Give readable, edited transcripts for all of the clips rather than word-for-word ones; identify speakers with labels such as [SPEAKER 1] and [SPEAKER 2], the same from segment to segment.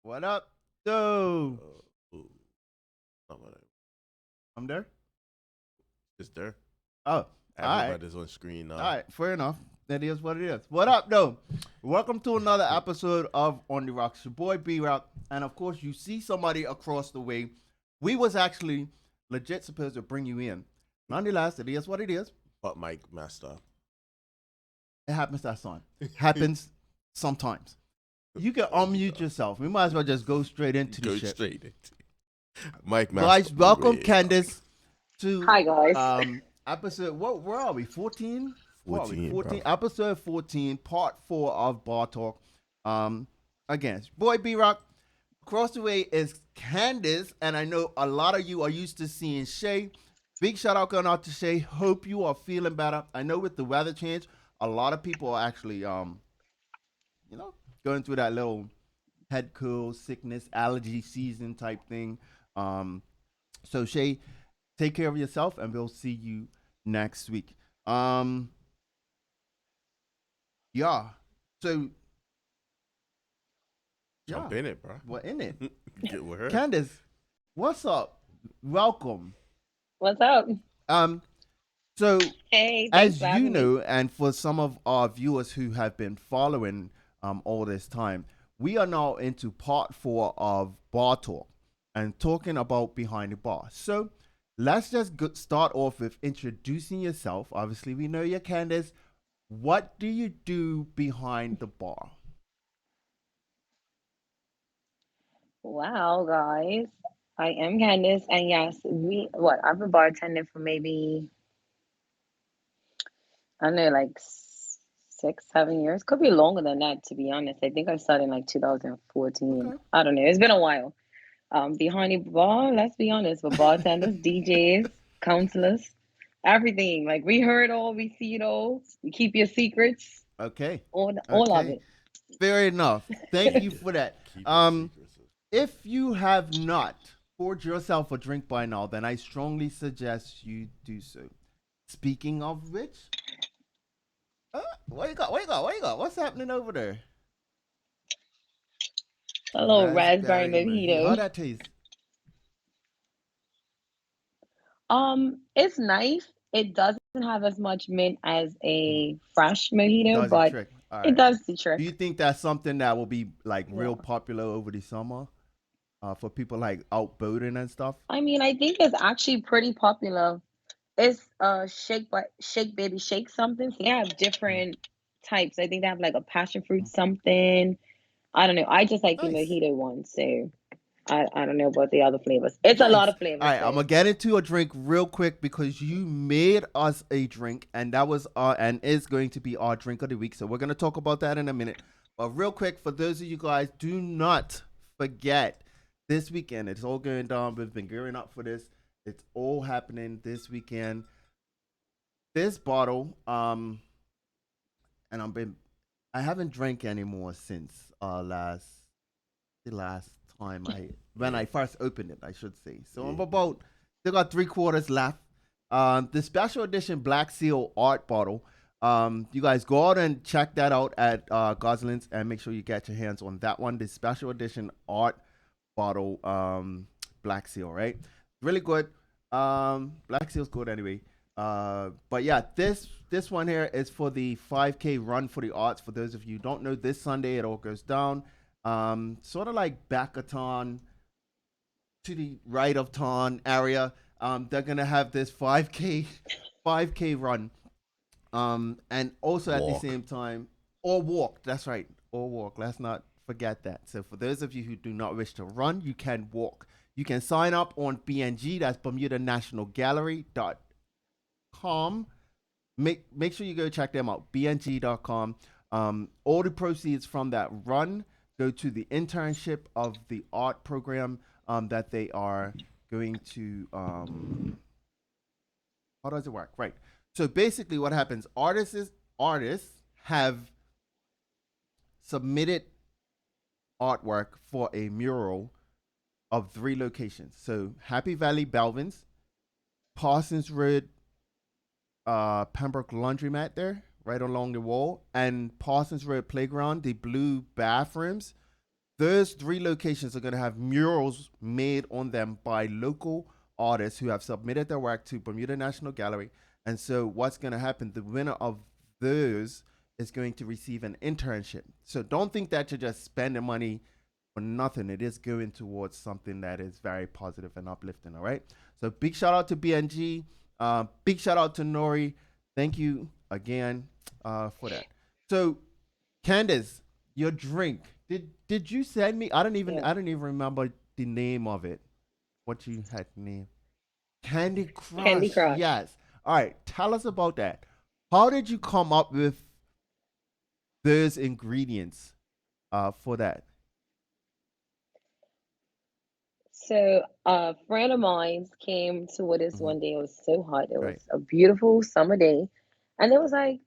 [SPEAKER 1] What up? So
[SPEAKER 2] Ooh, not what
[SPEAKER 1] I'm there.
[SPEAKER 2] It's there.
[SPEAKER 1] Oh, all right,
[SPEAKER 2] Everybody's on screen
[SPEAKER 1] all
[SPEAKER 2] now.
[SPEAKER 1] right. Fair enough. That is what it is. What up, though? Welcome to another episode of On the Rocks. Your boy B Rock, and of course, you see somebody across the way. We was actually legit supposed to bring you in. Nonetheless, it is what it is.
[SPEAKER 2] But Mike Master.
[SPEAKER 1] It happens that time. Happens sometimes. You can unmute yourself. We might as well just go straight into the
[SPEAKER 2] Go
[SPEAKER 1] shit.
[SPEAKER 2] straight into Mike Master.
[SPEAKER 1] Guys, welcome
[SPEAKER 2] Wait.
[SPEAKER 1] Candace to
[SPEAKER 3] Hi guys.
[SPEAKER 1] episode. What? Where are we? 14. What are we?
[SPEAKER 2] 14,
[SPEAKER 1] 14.
[SPEAKER 2] bro.
[SPEAKER 1] Episode 14, part 4 of Bar Talk. Again, it's boy B Rock. Across the way is Candace, and I know a lot of you are used to seeing Shay. Big shout out going out to Shay. Hope you are feeling better. I know with the weather change, a lot of people are actually going through that little head cold, sickness, allergy season type thing. So Shay, take care of yourself, and we'll see you next week. Yeah. So
[SPEAKER 2] Jump
[SPEAKER 1] yeah,
[SPEAKER 2] in it, bro.
[SPEAKER 1] we're in it.
[SPEAKER 2] Get with her.
[SPEAKER 1] Candace, what's up? Welcome.
[SPEAKER 3] What's up?
[SPEAKER 1] Um, so
[SPEAKER 3] Hey, thanks
[SPEAKER 1] as
[SPEAKER 3] for
[SPEAKER 1] you
[SPEAKER 3] having me.
[SPEAKER 1] know, and for some of our viewers who have been following all this time, we are now into part 4 of Bar Talk and talking about behind the bar. So let's just start off with introducing yourself. Obviously, we know you're Candace. What do you do behind the bar?
[SPEAKER 3] Wow, guys. I am Candice, and yes, I've been bartending for maybe, I don't know, like 6, 7 years. Could be longer than that, to be honest. I think I started in like 2014.
[SPEAKER 1] Okay.
[SPEAKER 3] I don't know. It's been a while. Behind the bar, let's be honest, with bartenders, DJs, counselors, everything. Like we heard all, we see it all. We keep your secrets,
[SPEAKER 1] Okay.
[SPEAKER 3] all of
[SPEAKER 1] Okay.
[SPEAKER 3] it.
[SPEAKER 1] Fair enough. Thank you for that.
[SPEAKER 2] Keep it secret.
[SPEAKER 1] If you have not poured yourself a drink by now, then I strongly suggest you do so. Speaking of which, what you got? What you got? What you got? What's happening over there?
[SPEAKER 3] A little raspberry
[SPEAKER 1] Raspberry mojito. How
[SPEAKER 3] mojito.
[SPEAKER 1] that taste?
[SPEAKER 3] It's nice. It doesn't have as much mint as
[SPEAKER 1] Mhm.
[SPEAKER 3] a fresh mojito,
[SPEAKER 1] Does it
[SPEAKER 3] but
[SPEAKER 1] trick? All
[SPEAKER 3] it
[SPEAKER 1] right.
[SPEAKER 3] does the
[SPEAKER 1] Do
[SPEAKER 3] trick.
[SPEAKER 1] you think that's something that will be like real
[SPEAKER 3] Yeah.
[SPEAKER 1] popular over the summer, for people like out boating and stuff?
[SPEAKER 3] I mean, I think it's actually pretty popular. It's shake baby shake something. So they have
[SPEAKER 1] Mhm.
[SPEAKER 3] different types. I think they have like a passion fruit something. I don't know. I just like the
[SPEAKER 1] Nice.
[SPEAKER 3] mojito one, so I don't know about the other flavors. It's a lot
[SPEAKER 1] Nice.
[SPEAKER 3] of
[SPEAKER 1] All
[SPEAKER 3] flavors
[SPEAKER 1] right, I'm
[SPEAKER 3] though.
[SPEAKER 1] gonna get into a drink real quick because you made us a drink, and that was and is going to be our drink of the week. So we're gonna talk about that in a minute. But real quick, for those of you guys, do not forget this weekend. It's all going down. We've been gearing up for this. It's all happening this weekend. This bottle, and I haven't drank anymore since the last time I when
[SPEAKER 2] Yeah.
[SPEAKER 1] I first opened it, I should say. So I'm
[SPEAKER 2] Yeah.
[SPEAKER 1] about still got 3 quarters left. The special edition Black Seal art bottle. You guys go out and check that out at Gosling's and make sure you get your hands on that one. The special edition art bottle, Black Seal, right? Really good. Black Seal's good anyway. But yeah, this one here is for the 5K run for the arts. For those of you who don't know, this Sunday it all goes down. Sort of like Backathon to the right of town area. They're gonna have this 5K run. And also at the
[SPEAKER 2] Walk.
[SPEAKER 1] same time, or walk. That's right, or walk. Let's not forget that. So for those of you who do not wish to run, you can walk. You can sign up on BNG. That's Bermuda National Gallery.com. Make sure you go check them out. BNG.com. All the proceeds from that run go to the internship of the art program that they are going to. How does it work? Right. So basically, what happens? Artists have submitted artwork for a mural of 3 locations. So Happy Valley Belvins, Parsons Road, Pembroke Laundromat there, right along the wall, and Parsons Road Playground, the blue bathrooms. those 3 locations are going to have murals made on them by local artists who have submitted their work to Bermuda National Gallery. And so, what's going to happen? The winner of those is going to receive an internship. So, don't think that you're just spending money for nothing. It is going towards something that is very positive and uplifting. All right. So, big shout out to BNG. Big shout out to Nori. Thank you again for that. So, Candace, your drink. Did you send me?
[SPEAKER 3] Yeah.
[SPEAKER 1] I don't even remember the name of it. What you had named? Candy
[SPEAKER 3] Candy
[SPEAKER 1] Crush.
[SPEAKER 3] Crush.
[SPEAKER 1] Yes. All right. Tell us about that. How did you come up with those ingredients for that?
[SPEAKER 3] So a friend of mine came to with us
[SPEAKER 1] Hmm.
[SPEAKER 3] one day. It was so hot. It was
[SPEAKER 1] Right.
[SPEAKER 3] a beautiful summer day. And it was like,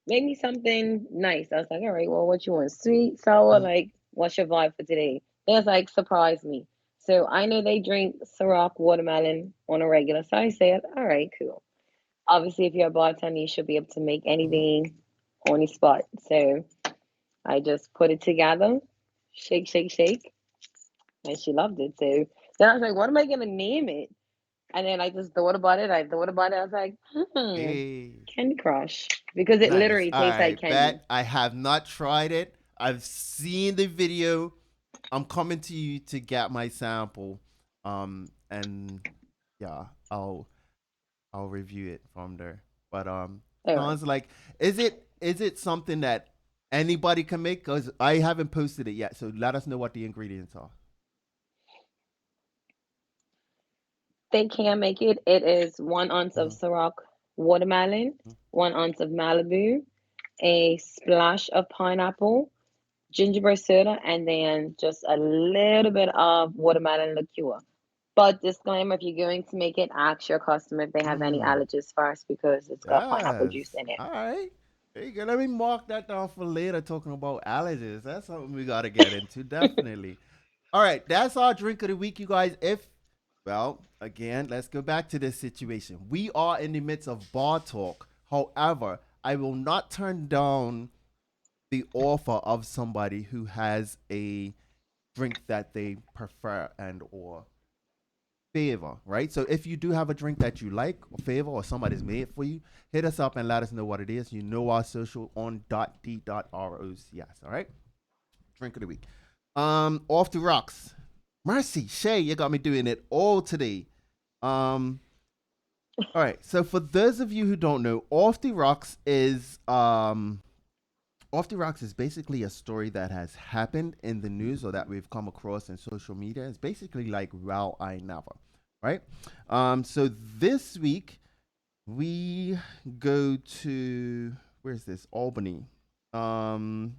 [SPEAKER 3] make me something nice. I was like, all right, well, what you want? Sweet, sour?
[SPEAKER 1] Hmm.
[SPEAKER 3] Like, what's your vibe for today? They was like, surprise me. So I know they drink Ciroc watermelon on a regular. So I said, all right, cool. Obviously, if you're a bartender, you should be able to make
[SPEAKER 1] Hmm.
[SPEAKER 3] anything on the spot. So I just put it together, shake, shake, shake, and she loved it. So then I was like, what am I gonna name it? And then I just thought about it. I thought about it. I was like,
[SPEAKER 1] Hey.
[SPEAKER 3] Candy Crush, because it
[SPEAKER 1] Nice.
[SPEAKER 3] literally
[SPEAKER 1] All
[SPEAKER 3] tastes like
[SPEAKER 1] right.
[SPEAKER 3] candy.
[SPEAKER 1] Bet I have not tried it. I've seen the video. I'm coming to you to get my sample. And yeah, I'll review it from there. But
[SPEAKER 3] All right.
[SPEAKER 1] sounds like is it something that anybody can make? Cause I haven't posted it yet. So let us know what the ingredients are.
[SPEAKER 3] They can make it. It is 1 ounce of
[SPEAKER 1] Mm-hmm.
[SPEAKER 3] Ciroc watermelon, 1 ounce of Malibu, a splash of pineapple, gingerbread soda, and then just a little bit of watermelon liqueur. But disclaimer, if you're going to make it, ask your customer if they have any
[SPEAKER 1] Mm.
[SPEAKER 3] allergies first because it's got pineapple
[SPEAKER 1] Yes.
[SPEAKER 3] juice in it.
[SPEAKER 1] All right. There you go. Let me mark that down for later. Talking about allergies. That's something we gotta get into. Definitely. All right. That's our drink of the week, you guys. Well, again, let's go back to this situation. We are in the midst of bar talk. However, I will not turn down the offer of somebody who has a drink that they prefer and or favor, right? So if you do have a drink that you like or favor or somebody's made for you, hit us up and let us know what it is. You know our social on .d .rocs. All right. Drink of the week. Off the rocks. Mercy, Shay, you got me doing it all today. Um, all right. So for those of you who don't know, Off the Rocks is basically a story that has happened in the news or that we've come across in social media. It's basically like Wow I Never, right? So this week we go to where's this? Albany. Um,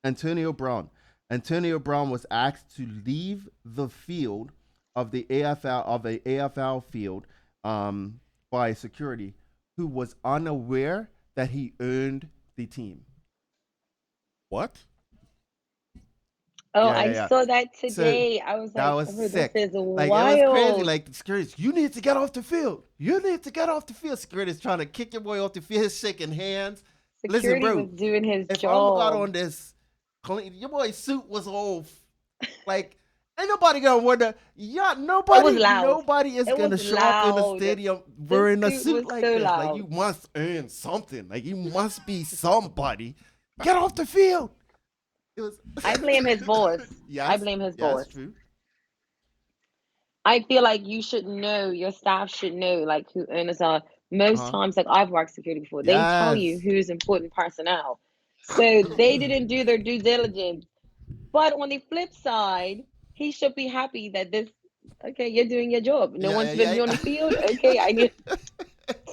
[SPEAKER 1] Antonio Brown. Antonio Brown was asked to leave the field of the AFL field by security who was unaware that he earned the team.
[SPEAKER 2] What?
[SPEAKER 3] Oh,
[SPEAKER 1] Yeah, yeah,
[SPEAKER 3] I
[SPEAKER 1] yeah.
[SPEAKER 3] saw that
[SPEAKER 1] So
[SPEAKER 3] today. I was
[SPEAKER 1] that
[SPEAKER 3] like,
[SPEAKER 1] was
[SPEAKER 3] oh, this
[SPEAKER 1] sick.
[SPEAKER 3] is
[SPEAKER 1] Like it was crazy.
[SPEAKER 3] wild.
[SPEAKER 1] Like the security, you need to get off the field. You need to get off the field. Security's trying to kick your boy off the field, shaking hands. Listen,
[SPEAKER 3] Security was
[SPEAKER 1] bro.
[SPEAKER 3] doing his
[SPEAKER 1] If I would have got
[SPEAKER 3] job.
[SPEAKER 1] on this, your boy's suit was all like. Ain't nobody gonna wonder. Yeah,
[SPEAKER 3] It was
[SPEAKER 1] nobody,
[SPEAKER 3] loud.
[SPEAKER 1] nobody is
[SPEAKER 3] It was
[SPEAKER 1] gonna show up in the
[SPEAKER 3] loud.
[SPEAKER 1] stadium
[SPEAKER 3] The
[SPEAKER 1] wearing a
[SPEAKER 3] suit
[SPEAKER 1] suit
[SPEAKER 3] was
[SPEAKER 1] like
[SPEAKER 3] so
[SPEAKER 1] this. Like
[SPEAKER 3] loud.
[SPEAKER 1] you must earn something. Like you must be somebody. Get off the field. It was.
[SPEAKER 3] I blame his boss. I
[SPEAKER 1] Yes,
[SPEAKER 3] blame his
[SPEAKER 1] yes,
[SPEAKER 3] boss.
[SPEAKER 1] true.
[SPEAKER 3] I feel like you should know, your staff should know, like who owners are.
[SPEAKER 1] Uh
[SPEAKER 3] Most
[SPEAKER 1] huh.
[SPEAKER 3] times, like I've worked security before, they tell you
[SPEAKER 1] Yes.
[SPEAKER 3] who's important personnel. So they didn't do their due diligence. But on the flip side, he should be happy that this, okay, you're doing your job. No
[SPEAKER 1] Yeah,
[SPEAKER 3] one's
[SPEAKER 1] yeah,
[SPEAKER 3] been me on
[SPEAKER 1] yeah.
[SPEAKER 3] the field. Okay, I need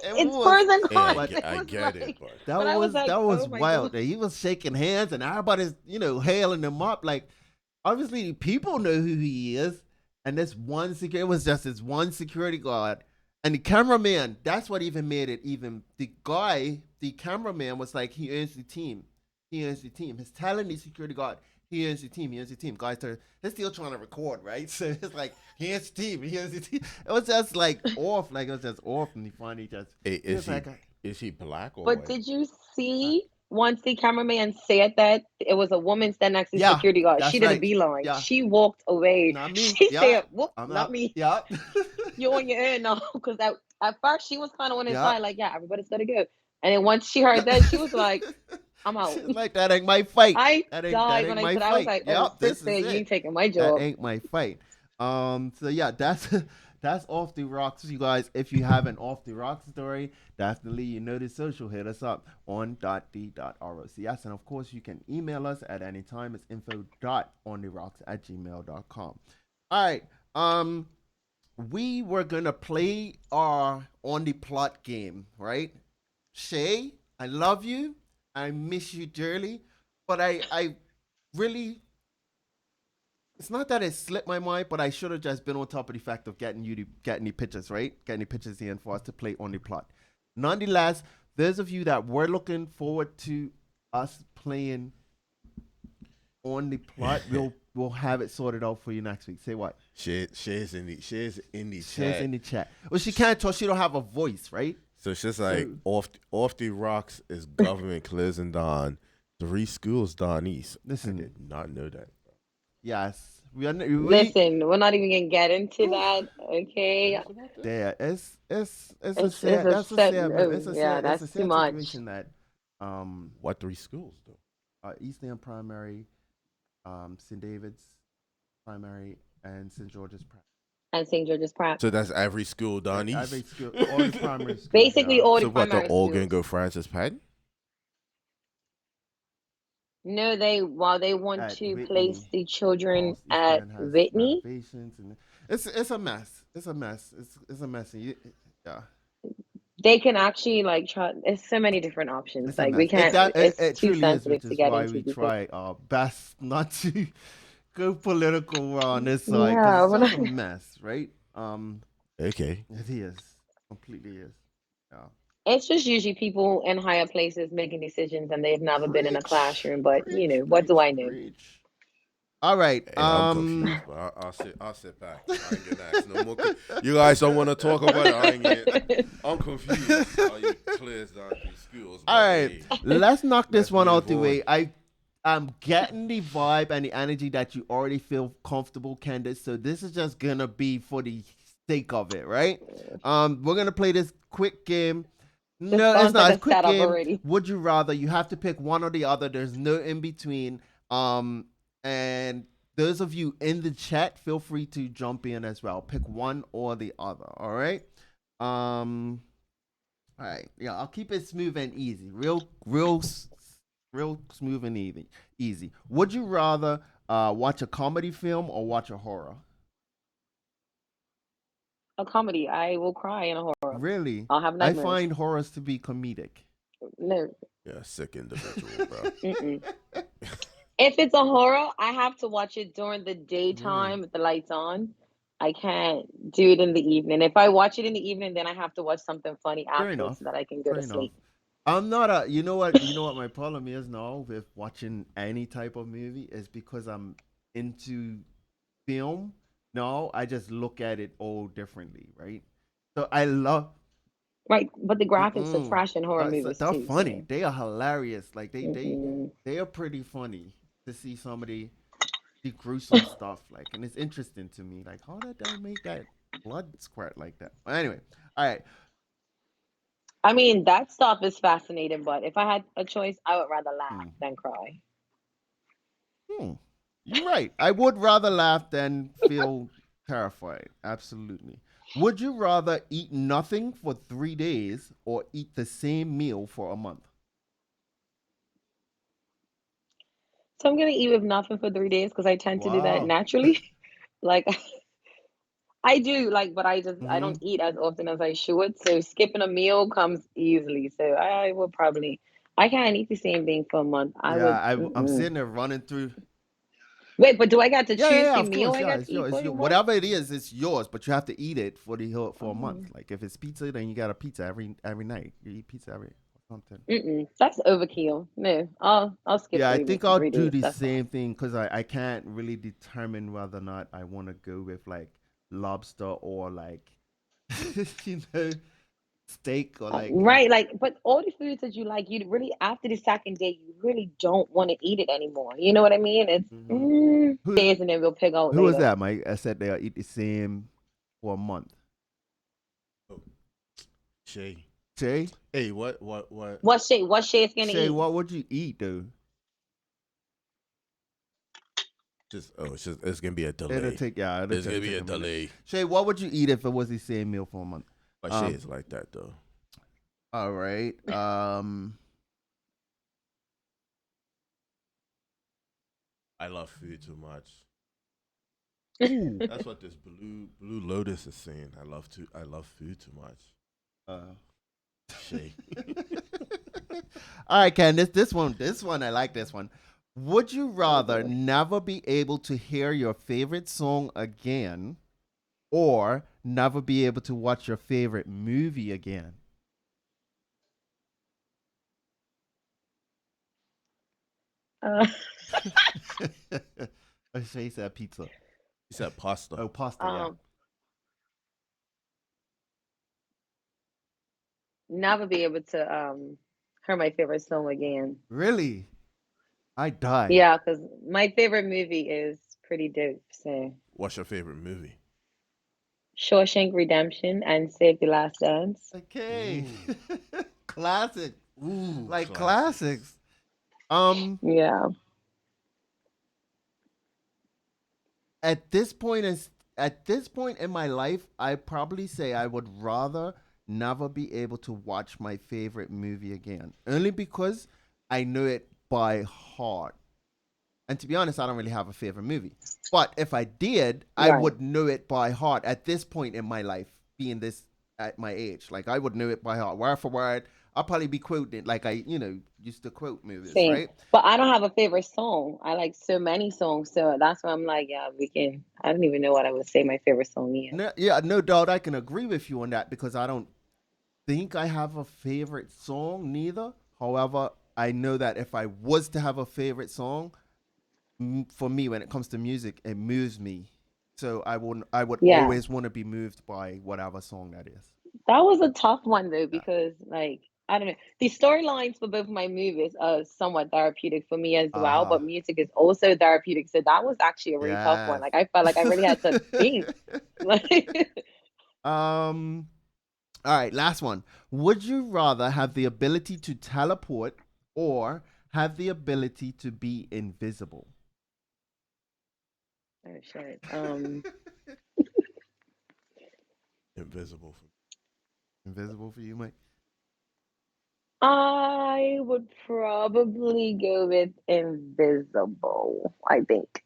[SPEAKER 1] It
[SPEAKER 3] it's
[SPEAKER 1] was,
[SPEAKER 3] pros and
[SPEAKER 2] Yeah,
[SPEAKER 3] cons.
[SPEAKER 1] but
[SPEAKER 3] It
[SPEAKER 2] I
[SPEAKER 3] was
[SPEAKER 2] get it,
[SPEAKER 3] like,
[SPEAKER 2] but
[SPEAKER 1] that
[SPEAKER 3] but I was
[SPEAKER 1] was
[SPEAKER 3] like,
[SPEAKER 1] that was
[SPEAKER 3] oh my God.
[SPEAKER 1] wild. He was shaking hands and everybody's hailing him up. Like obviously people know who he is, and this one security it was just this one security guard and the cameraman. That's what even made it even. The cameraman was like, he earns the team. He earns the team. He's telling the security guard, he earns the team. He earns the team. Guys, they're still trying to record, right? So it's like, he earns the team. He earns the team. It was just like off. Like it was just off, and he finally just
[SPEAKER 2] hey,
[SPEAKER 1] he was like,
[SPEAKER 2] is he black or
[SPEAKER 3] But
[SPEAKER 2] white?
[SPEAKER 3] did you
[SPEAKER 1] uh,
[SPEAKER 3] see once the cameraman said that it was a woman standing next to the
[SPEAKER 1] Yeah,
[SPEAKER 3] security guard, she
[SPEAKER 1] that's
[SPEAKER 3] did a
[SPEAKER 1] right.
[SPEAKER 3] beeline.
[SPEAKER 1] Yeah,
[SPEAKER 3] She walked away.
[SPEAKER 1] not me.
[SPEAKER 3] She
[SPEAKER 1] Yeah,
[SPEAKER 3] said, "Whoop,
[SPEAKER 1] I'm
[SPEAKER 3] not
[SPEAKER 1] not.
[SPEAKER 3] me.
[SPEAKER 1] Yeah,
[SPEAKER 3] You're on your own now." Because at first she was kind of on his
[SPEAKER 1] yeah.
[SPEAKER 3] side, like, "Yeah, everybody's gotta go." And then once she heard that, she was like, "I'm out."
[SPEAKER 1] She's like, that ain't my fight.
[SPEAKER 3] I
[SPEAKER 1] That
[SPEAKER 3] died
[SPEAKER 1] ain't
[SPEAKER 3] when I
[SPEAKER 1] my
[SPEAKER 3] said I was
[SPEAKER 1] fight.
[SPEAKER 3] like, "Oh,
[SPEAKER 1] Yep, this
[SPEAKER 3] sister,
[SPEAKER 1] is
[SPEAKER 3] you
[SPEAKER 1] it.
[SPEAKER 3] ain't taking my
[SPEAKER 1] That
[SPEAKER 3] job."
[SPEAKER 1] ain't my fight. So yeah, that's that's off the rocks, you guys. If you have an off the rocks story, definitely you know the social. Hit us up on .d.rocs, and of course you can email us at any time. It's info.ontherocks@gmail.com. All right. We were gonna play our on the plot game, right? Shay, I love you. I miss you dearly, but I really, it's not that it slipped my mind, but I should have just been on top of the fact of getting you to get any pictures, right? Getting the pictures in for us to play on the plot. Nonetheless, those of you that were looking forward to us playing on the plot, we'll have it sorted out for you next week. Say what?
[SPEAKER 2] Shares in the
[SPEAKER 1] Shay's
[SPEAKER 2] chat.
[SPEAKER 1] in the chat. Well, she can't talk. She don't have a voice, right?
[SPEAKER 2] So it's just like off the rocks is government closing down 3 schools down east.
[SPEAKER 1] Listen.
[SPEAKER 2] I did not know that.
[SPEAKER 1] Yes, we
[SPEAKER 3] Listen, we're not even gonna get into that. Okay,
[SPEAKER 1] there. It's a
[SPEAKER 3] it's
[SPEAKER 1] sad.
[SPEAKER 3] a
[SPEAKER 1] That's a
[SPEAKER 3] set.
[SPEAKER 1] sad.
[SPEAKER 3] Oh,
[SPEAKER 1] It's a
[SPEAKER 3] yeah,
[SPEAKER 1] sad. It's
[SPEAKER 3] that's
[SPEAKER 1] a
[SPEAKER 3] too
[SPEAKER 1] sad
[SPEAKER 3] much.
[SPEAKER 1] situation that
[SPEAKER 2] What 3 schools though?
[SPEAKER 1] East End Primary, St. David's Primary, and St. George's Primary.
[SPEAKER 3] And St. George's Prep.
[SPEAKER 2] So that's every school down
[SPEAKER 1] Every
[SPEAKER 2] east.
[SPEAKER 1] school, all the primary schools.
[SPEAKER 3] Basically,
[SPEAKER 1] Yeah.
[SPEAKER 3] all the
[SPEAKER 2] So what? The
[SPEAKER 3] primary
[SPEAKER 2] all gonna
[SPEAKER 3] schools.
[SPEAKER 2] go Francis Patton?
[SPEAKER 3] No, they want
[SPEAKER 1] At
[SPEAKER 3] to
[SPEAKER 1] Whitney,
[SPEAKER 3] place the children
[SPEAKER 1] Falls East
[SPEAKER 3] at
[SPEAKER 1] End has
[SPEAKER 3] Whitney.
[SPEAKER 1] renovations, and it's a mess. It's a mess. It's a mess. Yeah.
[SPEAKER 3] They can actually like try. There's so many different options.
[SPEAKER 1] It's a
[SPEAKER 3] Like we
[SPEAKER 1] mess. It
[SPEAKER 3] can't.
[SPEAKER 1] that
[SPEAKER 3] It's
[SPEAKER 1] it
[SPEAKER 3] too
[SPEAKER 1] truly is,
[SPEAKER 3] sensitive
[SPEAKER 1] which
[SPEAKER 3] to
[SPEAKER 1] is
[SPEAKER 3] get
[SPEAKER 1] why
[SPEAKER 3] into
[SPEAKER 1] we
[SPEAKER 3] because
[SPEAKER 1] try our best not to go political on this side because
[SPEAKER 3] yeah,
[SPEAKER 1] it's
[SPEAKER 3] we're
[SPEAKER 1] just a
[SPEAKER 3] not,
[SPEAKER 1] mess, right?
[SPEAKER 2] Okay.
[SPEAKER 1] It is completely is. Yeah.
[SPEAKER 3] it's just usually people in higher places making decisions and they've never been in a
[SPEAKER 1] Preach,
[SPEAKER 3] classroom. But you know,
[SPEAKER 1] preach,
[SPEAKER 3] what do
[SPEAKER 1] preach,
[SPEAKER 3] I know?
[SPEAKER 1] preach. All right.
[SPEAKER 2] Hey, I'm confused, but I'll sit back. I ain't gonna ask no more. You guys don't want to talk about it. I'm confused. How you clears down these schools?
[SPEAKER 1] All right.
[SPEAKER 2] Hey,
[SPEAKER 1] Let's knock this
[SPEAKER 2] let's
[SPEAKER 1] one out
[SPEAKER 2] move
[SPEAKER 1] the
[SPEAKER 2] on.
[SPEAKER 1] way. I'm getting the vibe and the energy that you already feel comfortable, Candace. So this is just gonna be for the sake of it, right? We're gonna play this quick game.
[SPEAKER 3] This
[SPEAKER 1] No, it's
[SPEAKER 3] sounds
[SPEAKER 1] not.
[SPEAKER 3] like
[SPEAKER 1] It's
[SPEAKER 3] a
[SPEAKER 1] a quick
[SPEAKER 3] setup
[SPEAKER 1] game.
[SPEAKER 3] already.
[SPEAKER 1] Would you rather? You have to pick one or the other. There's no in between. And those of you in the chat, feel free to jump in as well. Pick one or the other. All right. All right. Yeah, I'll keep it smooth and easy. Real smooth and easy. Easy. Would you rather watch a comedy film or watch a horror?
[SPEAKER 3] A comedy. I will cry in a horror.
[SPEAKER 1] Really?
[SPEAKER 3] I'll have
[SPEAKER 1] I
[SPEAKER 3] nightmares.
[SPEAKER 1] find horrors to be comedic.
[SPEAKER 3] No.
[SPEAKER 2] Yeah, sick individual, bro.
[SPEAKER 3] Mm-mm. If it's a horror, I have to watch it during the
[SPEAKER 1] Really?
[SPEAKER 3] daytime with the lights on. I can't do it in the evening. If I watch it in the evening, then I have to watch something funny
[SPEAKER 1] Fair
[SPEAKER 3] afterwards
[SPEAKER 1] enough.
[SPEAKER 3] so that I can go
[SPEAKER 1] Fair
[SPEAKER 3] to
[SPEAKER 1] enough.
[SPEAKER 3] sleep.
[SPEAKER 1] I'm not a. You know what my problem is now with watching any type of movie is because I'm into film. No, I just look at it all differently, right? So I love.
[SPEAKER 3] Right, but the graphics are
[SPEAKER 1] Mm-mm.
[SPEAKER 3] trash in horror
[SPEAKER 1] So
[SPEAKER 3] movies
[SPEAKER 1] they're
[SPEAKER 3] too.
[SPEAKER 1] funny.
[SPEAKER 3] So
[SPEAKER 1] They are hilarious. Like
[SPEAKER 3] mm-mm.
[SPEAKER 1] they are pretty funny to see somebody do gruesome stuff. Like, and it's interesting to me. Like, how did they make that blood squirt like that? But anyway, all right.
[SPEAKER 3] I mean, that stuff is fascinating, but if I had a choice, I would rather laugh
[SPEAKER 1] Hmm.
[SPEAKER 3] than cry.
[SPEAKER 1] Hmm. You're right. I would rather laugh than feel terrified. Absolutely. Would you rather eat nothing for 3 days or eat the same meal for a month?
[SPEAKER 3] So I'm gonna eat with nothing for 3 days because I tend to do that
[SPEAKER 1] Wow.
[SPEAKER 3] naturally. Like I do, like, but I
[SPEAKER 1] Mm-hmm.
[SPEAKER 3] don't eat as often as I should. So skipping a meal comes easily. So I would probably I can't eat the same thing for a month. I
[SPEAKER 1] Yeah,
[SPEAKER 3] would
[SPEAKER 1] I'm
[SPEAKER 3] mm-mm.
[SPEAKER 1] sitting there running through.
[SPEAKER 3] Wait, but do I got to
[SPEAKER 1] Yeah, yeah,
[SPEAKER 3] choose
[SPEAKER 1] yeah.
[SPEAKER 3] the
[SPEAKER 1] Of
[SPEAKER 3] meal
[SPEAKER 1] course,
[SPEAKER 3] I
[SPEAKER 1] yeah.
[SPEAKER 3] got
[SPEAKER 1] It's
[SPEAKER 3] to eat
[SPEAKER 1] yours.
[SPEAKER 3] for
[SPEAKER 1] It's
[SPEAKER 3] the
[SPEAKER 1] your
[SPEAKER 3] month?
[SPEAKER 1] whatever it is. It's yours, but you have to eat it for a month.
[SPEAKER 3] Oh,
[SPEAKER 1] Like if it's pizza, then you got a pizza every night. You eat pizza every something.
[SPEAKER 3] that's overkill. No, I'll skip
[SPEAKER 1] Yeah, I
[SPEAKER 3] 3 weeks
[SPEAKER 1] think
[SPEAKER 3] for
[SPEAKER 1] I'll
[SPEAKER 3] three
[SPEAKER 1] do
[SPEAKER 3] days.
[SPEAKER 1] the
[SPEAKER 3] That's fine.
[SPEAKER 1] same thing because I can't really determine whether or not I want to go with like lobster or like you know steak or like
[SPEAKER 3] Right, like, but all the foods that you like, you really after the second day, you really don't want to eat it anymore. You know what I mean? It's
[SPEAKER 1] hmm who's
[SPEAKER 3] days, and then we'll pick out
[SPEAKER 1] who was
[SPEAKER 3] later.
[SPEAKER 1] that, Mike? I said they'll eat the same for a month.
[SPEAKER 2] Oh, Shay.
[SPEAKER 1] Shay,
[SPEAKER 2] Hey, what?
[SPEAKER 3] What Shay's gonna
[SPEAKER 1] Shay,
[SPEAKER 3] eat?
[SPEAKER 1] what would you eat though?
[SPEAKER 2] It's gonna be a delay.
[SPEAKER 1] It'll
[SPEAKER 2] It's gonna be
[SPEAKER 1] take
[SPEAKER 2] a
[SPEAKER 1] a minute.
[SPEAKER 2] delay.
[SPEAKER 1] Shay, what would you eat if it was the same meal for a month?
[SPEAKER 2] But Shay
[SPEAKER 1] Um,
[SPEAKER 2] is like that though.
[SPEAKER 1] all right.
[SPEAKER 2] I love food too much.
[SPEAKER 1] Ooh.
[SPEAKER 2] That's what this blue lotus is saying. I love food too much.
[SPEAKER 1] Uh,
[SPEAKER 2] Shay.
[SPEAKER 1] all right, Ken. This one, I like this one. Would you
[SPEAKER 3] Oh
[SPEAKER 1] rather
[SPEAKER 3] boy.
[SPEAKER 1] never be able to hear your favorite song again, or never be able to watch your favorite movie again?
[SPEAKER 3] Uh,
[SPEAKER 1] Shay said pizza.
[SPEAKER 2] He said pasta.
[SPEAKER 1] Oh, pasta. Yeah.
[SPEAKER 3] um, never be able to hear my favorite song again.
[SPEAKER 1] Really? I die.
[SPEAKER 3] Yeah, because my favorite movie is pretty dope. So
[SPEAKER 2] What's your favorite movie?
[SPEAKER 3] Shawshank Redemption and Save the Last Dance.
[SPEAKER 1] Okay.
[SPEAKER 2] Ooh.
[SPEAKER 1] Classic.
[SPEAKER 2] Ooh,
[SPEAKER 1] Like
[SPEAKER 2] classics.
[SPEAKER 1] classics. Um,
[SPEAKER 3] Yeah.
[SPEAKER 1] at this point is at this point in my life, I probably say I would rather never be able to watch my favorite movie again. Only because I know it by heart. And to be honest, I don't really have a favorite movie. But if I did, I
[SPEAKER 3] Right.
[SPEAKER 1] would know it by heart at this point in my life, being this at my age. Like I would know it by heart, word for word. I'll probably be quoting it like I, used to quote movies,
[SPEAKER 3] Same.
[SPEAKER 1] right?
[SPEAKER 3] But I don't have a favorite song. I like so many songs. So that's why I'm like, yeah, we can. I don't even know what I would say my favorite song is.
[SPEAKER 1] No, yeah, no doubt I can agree with you on that because I don't think I have a favorite song neither. However, I know that if I was to have a favorite song, for me when it comes to music, it moves me. So I would
[SPEAKER 3] Yeah.
[SPEAKER 1] always want to be moved by whatever song that is.
[SPEAKER 3] That was a tough one though,
[SPEAKER 1] Yeah.
[SPEAKER 3] because like I don't know. The storylines for both my movies are somewhat therapeutic for me as well,
[SPEAKER 1] Uh-huh.
[SPEAKER 3] but music is also therapeutic. So that was actually a really tough one.
[SPEAKER 1] Yes.
[SPEAKER 3] Like I felt like I really had to think. Like
[SPEAKER 1] um all right, last one. Would you rather have the ability to teleport or have the ability to be invisible?
[SPEAKER 3] oh shit.
[SPEAKER 2] Invisible. For
[SPEAKER 1] Invisible for you, Mike?
[SPEAKER 3] I would probably go with invisible, I think.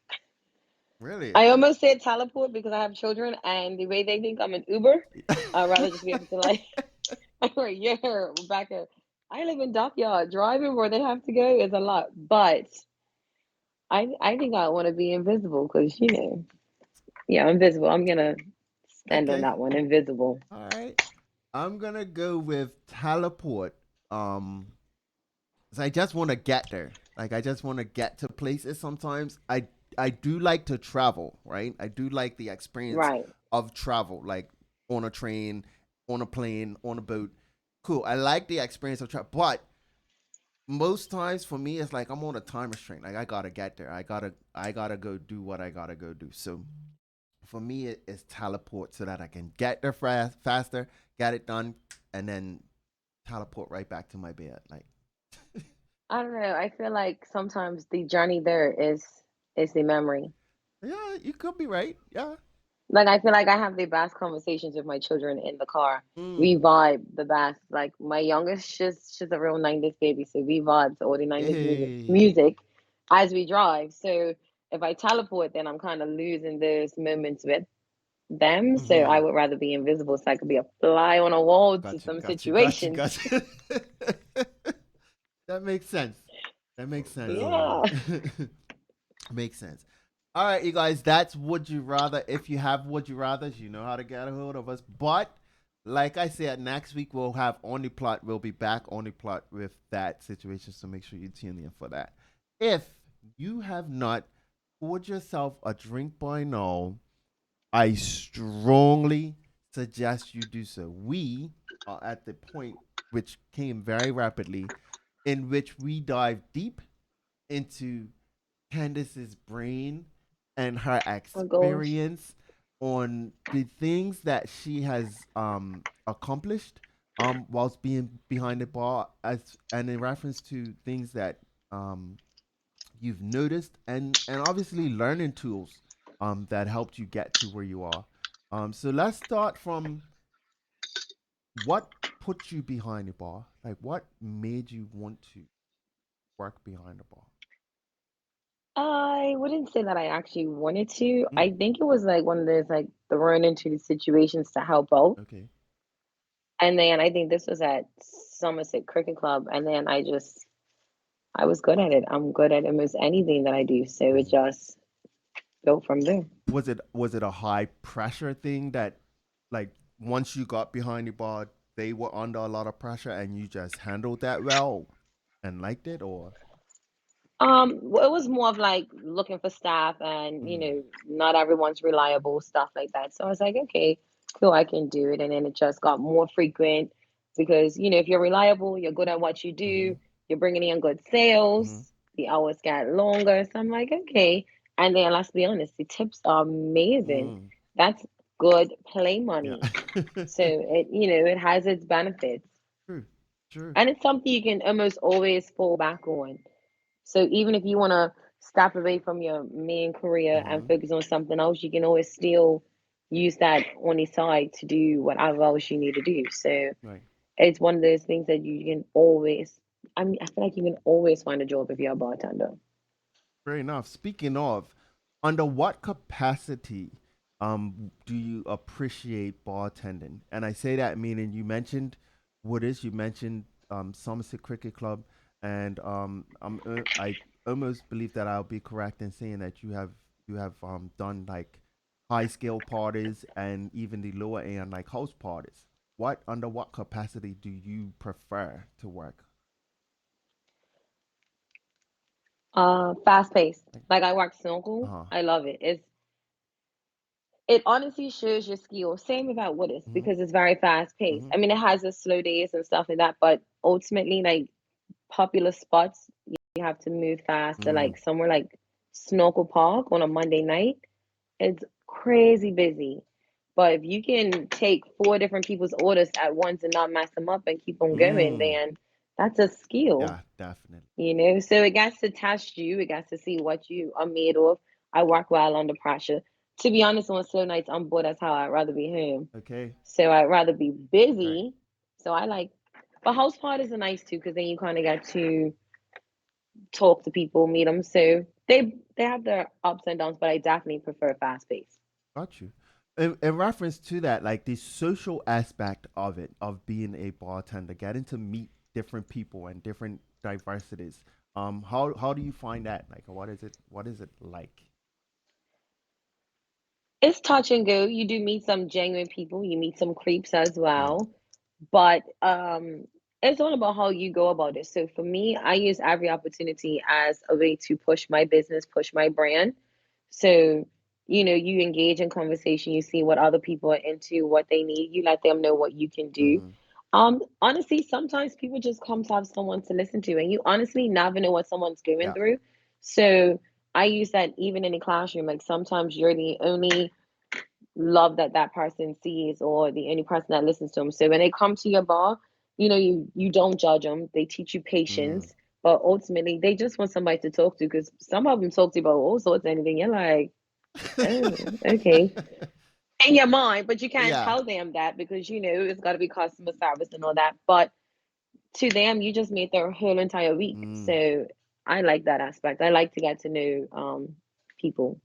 [SPEAKER 1] Really?
[SPEAKER 3] I almost said teleport because I have children and the way they think I'm an Uber, I'd rather just be able to like right, yeah, Rebecca. I live in Dockyard. Driving where they have to go is a lot. But I think I want to be invisible because yeah, invisible. I'm gonna stand on
[SPEAKER 1] Okay.
[SPEAKER 3] that one, invisible.
[SPEAKER 1] All right. I'm gonna go with teleport. Um, 'Cause I just want to get there. Like I just want to get to places. Sometimes I do like to travel, right? I do like the experience
[SPEAKER 3] Right.
[SPEAKER 1] of travel, like on a train, on a plane, on a boat. Cool. I like the experience of travel, but most times for me, it's like I'm on a time restraint. Like I gotta get there. I gotta go do what I gotta go do. So for me, it's teleport so that I can get there faster, get it done, and then teleport right back to my bed. Like,
[SPEAKER 3] I don't know. I feel like sometimes the journey there is the memory.
[SPEAKER 1] yeah, you could be right. Yeah.
[SPEAKER 3] Like I feel like I have the best conversations with my children in the car.
[SPEAKER 1] Mm.
[SPEAKER 3] We vibe the best. Like my youngest, she's a real 90s baby, so we vibe to all the 90s
[SPEAKER 1] Hey.
[SPEAKER 3] music as we drive. So if I teleport, then I'm kind of losing those moments with them. So I
[SPEAKER 1] Mm-hmm.
[SPEAKER 3] would rather be invisible so I could be a fly on a wall to
[SPEAKER 1] Gotcha.
[SPEAKER 3] some
[SPEAKER 1] Gotcha. Gotcha.
[SPEAKER 3] situations.
[SPEAKER 1] Gotcha. That makes sense. That makes sense.
[SPEAKER 3] Yeah.
[SPEAKER 1] Makes sense. All right, you guys, that's Would You Rather. If you have Would You Rathers, you know how to get a hold of us. But like I said, next week we'll have On the Plot. We'll be back on the plot with that situation. So make sure you tune in for that. If you have not poured yourself a drink by now, I strongly suggest you do so. We at the point which came very rapidly, in which we dive deep into Candace's brain and her
[SPEAKER 3] Oh gosh.
[SPEAKER 1] experience on the things that she has accomplished whilst being behind the bar, as and in reference to things that um you've noticed, and obviously learning tools that helped you get to where you are. So let's start from what put you behind the bar, like what made you want to work behind the bar.
[SPEAKER 3] I wouldn't say that I actually wanted to. I
[SPEAKER 1] Mm,
[SPEAKER 3] think it was like one of those like thrown into the situations to help out.
[SPEAKER 1] okay.
[SPEAKER 3] And then I think this was at Somerset Cricket Club. And then I was good at it. I'm good at almost anything that I do. So it
[SPEAKER 1] Mm.
[SPEAKER 3] just built from there.
[SPEAKER 1] Was it a high pressure thing that, like, once you got behind the bar, they were under a lot of pressure and you just handled that well and liked it, or?
[SPEAKER 3] Well, it was more of like looking for staff and,
[SPEAKER 1] Mm,
[SPEAKER 3] not everyone's reliable, stuff like that. So I was like, okay, cool, I can do it. And then it just got more frequent because, if you're reliable, you're good at what you
[SPEAKER 1] mm-hmm,
[SPEAKER 3] do, you're bringing in good
[SPEAKER 1] mm-hmm,
[SPEAKER 3] sales, the hours get longer. So I'm like, okay. And then let's be honest, the tips are amazing.
[SPEAKER 1] mm,
[SPEAKER 3] That's good play
[SPEAKER 1] yeah.
[SPEAKER 3] money. So it has its benefits.
[SPEAKER 1] True, true.
[SPEAKER 3] And it's something you can almost always fall back on. So even if you want to step away from your main career and
[SPEAKER 1] Mm-hmm.
[SPEAKER 3] focus on something else, you can always still use that on the side to do whatever else you need to do. So
[SPEAKER 1] Right.
[SPEAKER 3] it's one of those things that you can always, I feel like you can always find a job if you're a bartender.
[SPEAKER 1] Fair enough. Speaking of, under what capacity do you appreciate bartending? And I say that meaning you mentioned Wooders, you mentioned Somerset Cricket Club, and I almost believe that I'll be correct in saying that you have done like high scale parties and even the lower end like house parties. What under what capacity do you prefer to work?
[SPEAKER 3] Fast paced.
[SPEAKER 1] Like,
[SPEAKER 3] Like I work
[SPEAKER 1] uh
[SPEAKER 3] snorkel.
[SPEAKER 1] huh.
[SPEAKER 3] I love it. It honestly shows your skill. Same about what is
[SPEAKER 1] Mm-hmm.
[SPEAKER 3] because it's very fast paced.
[SPEAKER 1] Mm-hmm.
[SPEAKER 3] I mean, it has its slow days and stuff like that, but ultimately, like popular spots, you have to move fast to
[SPEAKER 1] Mm,
[SPEAKER 3] like somewhere like Snorkel Park on a Monday night. It's crazy busy. But if you can take four different people's orders at once and not mess them up and keep on going,
[SPEAKER 1] mm.
[SPEAKER 3] then that's a skill,
[SPEAKER 1] Yeah, definitely.
[SPEAKER 3] So it gets to test you, it gets to see what you are made of. I work well under pressure. To be honest, on slow nights, I'm bored as hell. I'd rather be home.
[SPEAKER 1] Okay.
[SPEAKER 3] So I'd rather be
[SPEAKER 1] Right.
[SPEAKER 3] busy. So I like, but house parties are nice too because then you kind of get to talk to people, meet them. So they have their ups and downs, but I definitely prefer fast pace.
[SPEAKER 1] Got you. In reference to that, like the social aspect of it, of being a bartender, getting to meet different people and different diversities. How do you find that? Like, what is it like?
[SPEAKER 3] It's touch and go. You do meet some genuine people. You meet some creeps as
[SPEAKER 1] Mm,
[SPEAKER 3] well, but it's all about how you go about it. So for me, I use every opportunity as a way to push my business, push my brand. So you engage in conversation. You see what other people are into, what they need. You let them know what you can do.
[SPEAKER 1] mm-hmm.
[SPEAKER 3] Honestly, sometimes people just come to have someone to listen to, and you honestly never know what someone's going
[SPEAKER 1] Yeah.
[SPEAKER 3] through. So I use that even in the classroom. Like sometimes you're the only love that that person sees or the only person that listens to them. So when they come to your bar, you don't judge them. They teach you
[SPEAKER 1] Mm.
[SPEAKER 3] patience, but ultimately they just want somebody to talk to because some of them talk to you about all sorts of anything. You're like, oh, okay, in your mind, but you can't
[SPEAKER 1] Yeah.
[SPEAKER 3] tell them that because it's got to be customer service and all that. But to them, you just made their whole entire week.
[SPEAKER 1] Mm.
[SPEAKER 3] So I like that aspect. I like to get to know people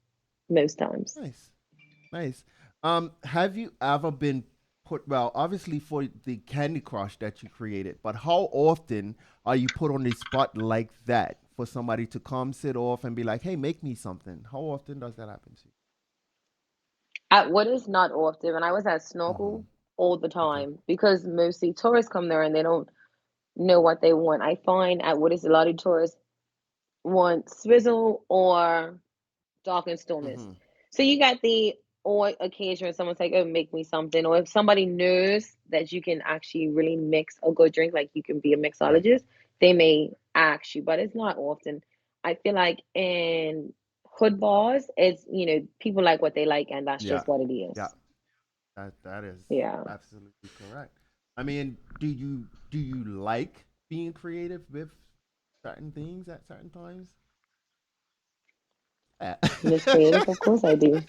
[SPEAKER 3] most times.
[SPEAKER 1] Nice. Nice. Have you ever been put, well, obviously for the Candy Crush that you created, but how often are you put on the spot like that for somebody to come sit off and be like, "Hey, make me something"? How often does that happen to
[SPEAKER 3] At what is not often, when I was at
[SPEAKER 1] you? Mm-hmm.
[SPEAKER 3] Snorkel all the
[SPEAKER 1] Okay.
[SPEAKER 3] time because mostly tourists come there and they don't know what they want. I find at what is a lot of tourists want swizzle or dark and stillness.
[SPEAKER 1] Mm-hmm.
[SPEAKER 3] So you got the or occasion when someone's like, "Oh, make me something," or if somebody knows that you can actually really mix a good drink, like you can be a
[SPEAKER 1] Right.
[SPEAKER 3] mixologist, they may ask you, but it's not often. I feel like in hood bars, it's people like what they like, and that's
[SPEAKER 1] Yeah.
[SPEAKER 3] just what it
[SPEAKER 1] Yeah.
[SPEAKER 3] is.
[SPEAKER 1] That is
[SPEAKER 3] Yeah.
[SPEAKER 1] absolutely correct. I mean, do you like being creative with certain things at certain times? Yeah.
[SPEAKER 3] Miss Creative, of course I do.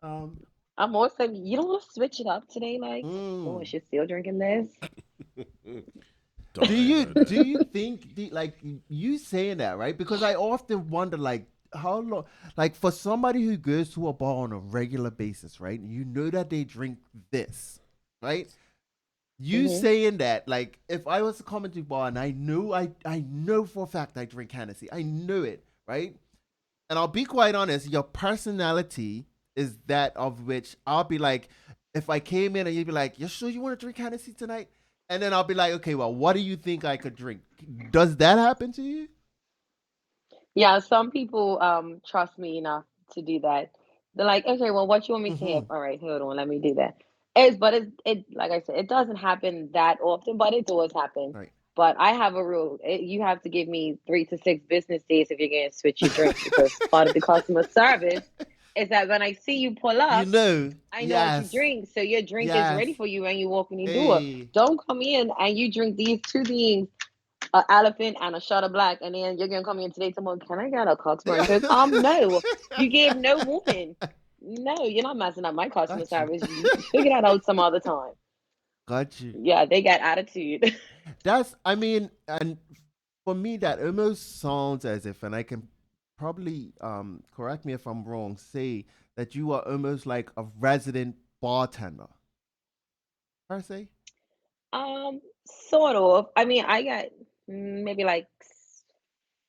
[SPEAKER 1] um.
[SPEAKER 3] I'm also, you don't want to switch it up today, like, oh,
[SPEAKER 1] mm.
[SPEAKER 3] she's still drinking this.
[SPEAKER 2] Don't
[SPEAKER 1] Do
[SPEAKER 2] I
[SPEAKER 1] you
[SPEAKER 2] know that?
[SPEAKER 1] do you think like you saying that, right? Because I often wonder like how long, like for somebody who goes to a bar on a regular basis, right? You know that they drink this, right? You
[SPEAKER 3] Hmm.
[SPEAKER 1] saying that, like, if I was to come into a bar and I know for a fact I drink Hennessy, I knew it, right? And I'll be quite honest, your personality is that of which I'll be like, if I came in and you'd be like, "You sure you want to drink Hennessy tonight?" And then I'll be like, "Okay, well, what do you think I could drink?" Does that happen to you?
[SPEAKER 3] Yeah, some people trust me enough to do that. They're like, okay, well, what you want me to
[SPEAKER 1] Mm-hmm.
[SPEAKER 3] have? All right, hold on, let me do that. But it like I said, it doesn't happen that often, but it does happen.
[SPEAKER 1] Right.
[SPEAKER 3] But I have a rule. You have to give me 3 to 6 business days if you're going to switch your drink, because part of the customer service is that when I see you pull
[SPEAKER 1] You
[SPEAKER 3] up,
[SPEAKER 1] know,
[SPEAKER 3] I know what you
[SPEAKER 1] yes,
[SPEAKER 3] drink, so your drink is
[SPEAKER 1] yes.
[SPEAKER 3] ready for you when you walk in the door.
[SPEAKER 1] Hey,
[SPEAKER 3] Don't come in and you drink these two things, an elephant and a shot of black, and then you're gonna come in today tomorrow. Can I get a customer and cook? No, you gave no warning. No, you're not messing up my customer
[SPEAKER 1] got you,
[SPEAKER 3] service. You figure that out some other time.
[SPEAKER 1] got you.
[SPEAKER 3] Yeah, they got attitude.
[SPEAKER 1] That's, I mean, and for me, that almost sounds as if, and I can probably correct me if I'm wrong, say that you are almost like a resident bartender, per se.
[SPEAKER 3] Sort of. I mean, I got maybe like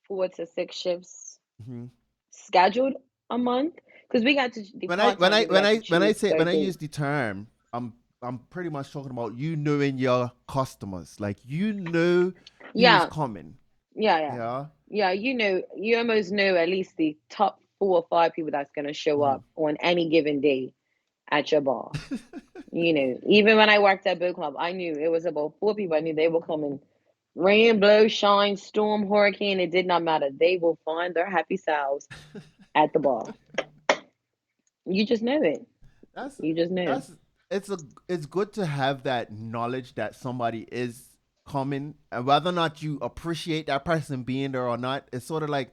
[SPEAKER 3] 4 to 6 shifts
[SPEAKER 1] Hmm.
[SPEAKER 3] scheduled a month because we got to the
[SPEAKER 1] When I
[SPEAKER 3] part
[SPEAKER 1] when
[SPEAKER 3] time
[SPEAKER 1] I
[SPEAKER 3] people
[SPEAKER 1] when
[SPEAKER 3] got to
[SPEAKER 1] I when I
[SPEAKER 3] choose
[SPEAKER 1] say
[SPEAKER 3] their
[SPEAKER 1] when I
[SPEAKER 3] date.
[SPEAKER 1] use the term, I'm pretty much talking about you knowing your customers, like you know who's
[SPEAKER 3] Yeah,
[SPEAKER 1] coming.
[SPEAKER 3] yeah, yeah.
[SPEAKER 1] Yeah.
[SPEAKER 3] Yeah, you almost know at least the top 4 or 5 people that's going to show
[SPEAKER 1] Hmm.
[SPEAKER 3] up on any given day at your bar. Even when I worked at book club, I knew it was about 4 people. I knew they were coming. Rain, blow, shine, storm, hurricane, it did not matter. They will find their happy selves at the bar. You just know it.
[SPEAKER 1] that's
[SPEAKER 3] You just know.
[SPEAKER 1] that's it's good to have that knowledge that somebody is coming, and whether or not you appreciate that person being there or not, it's sort of like,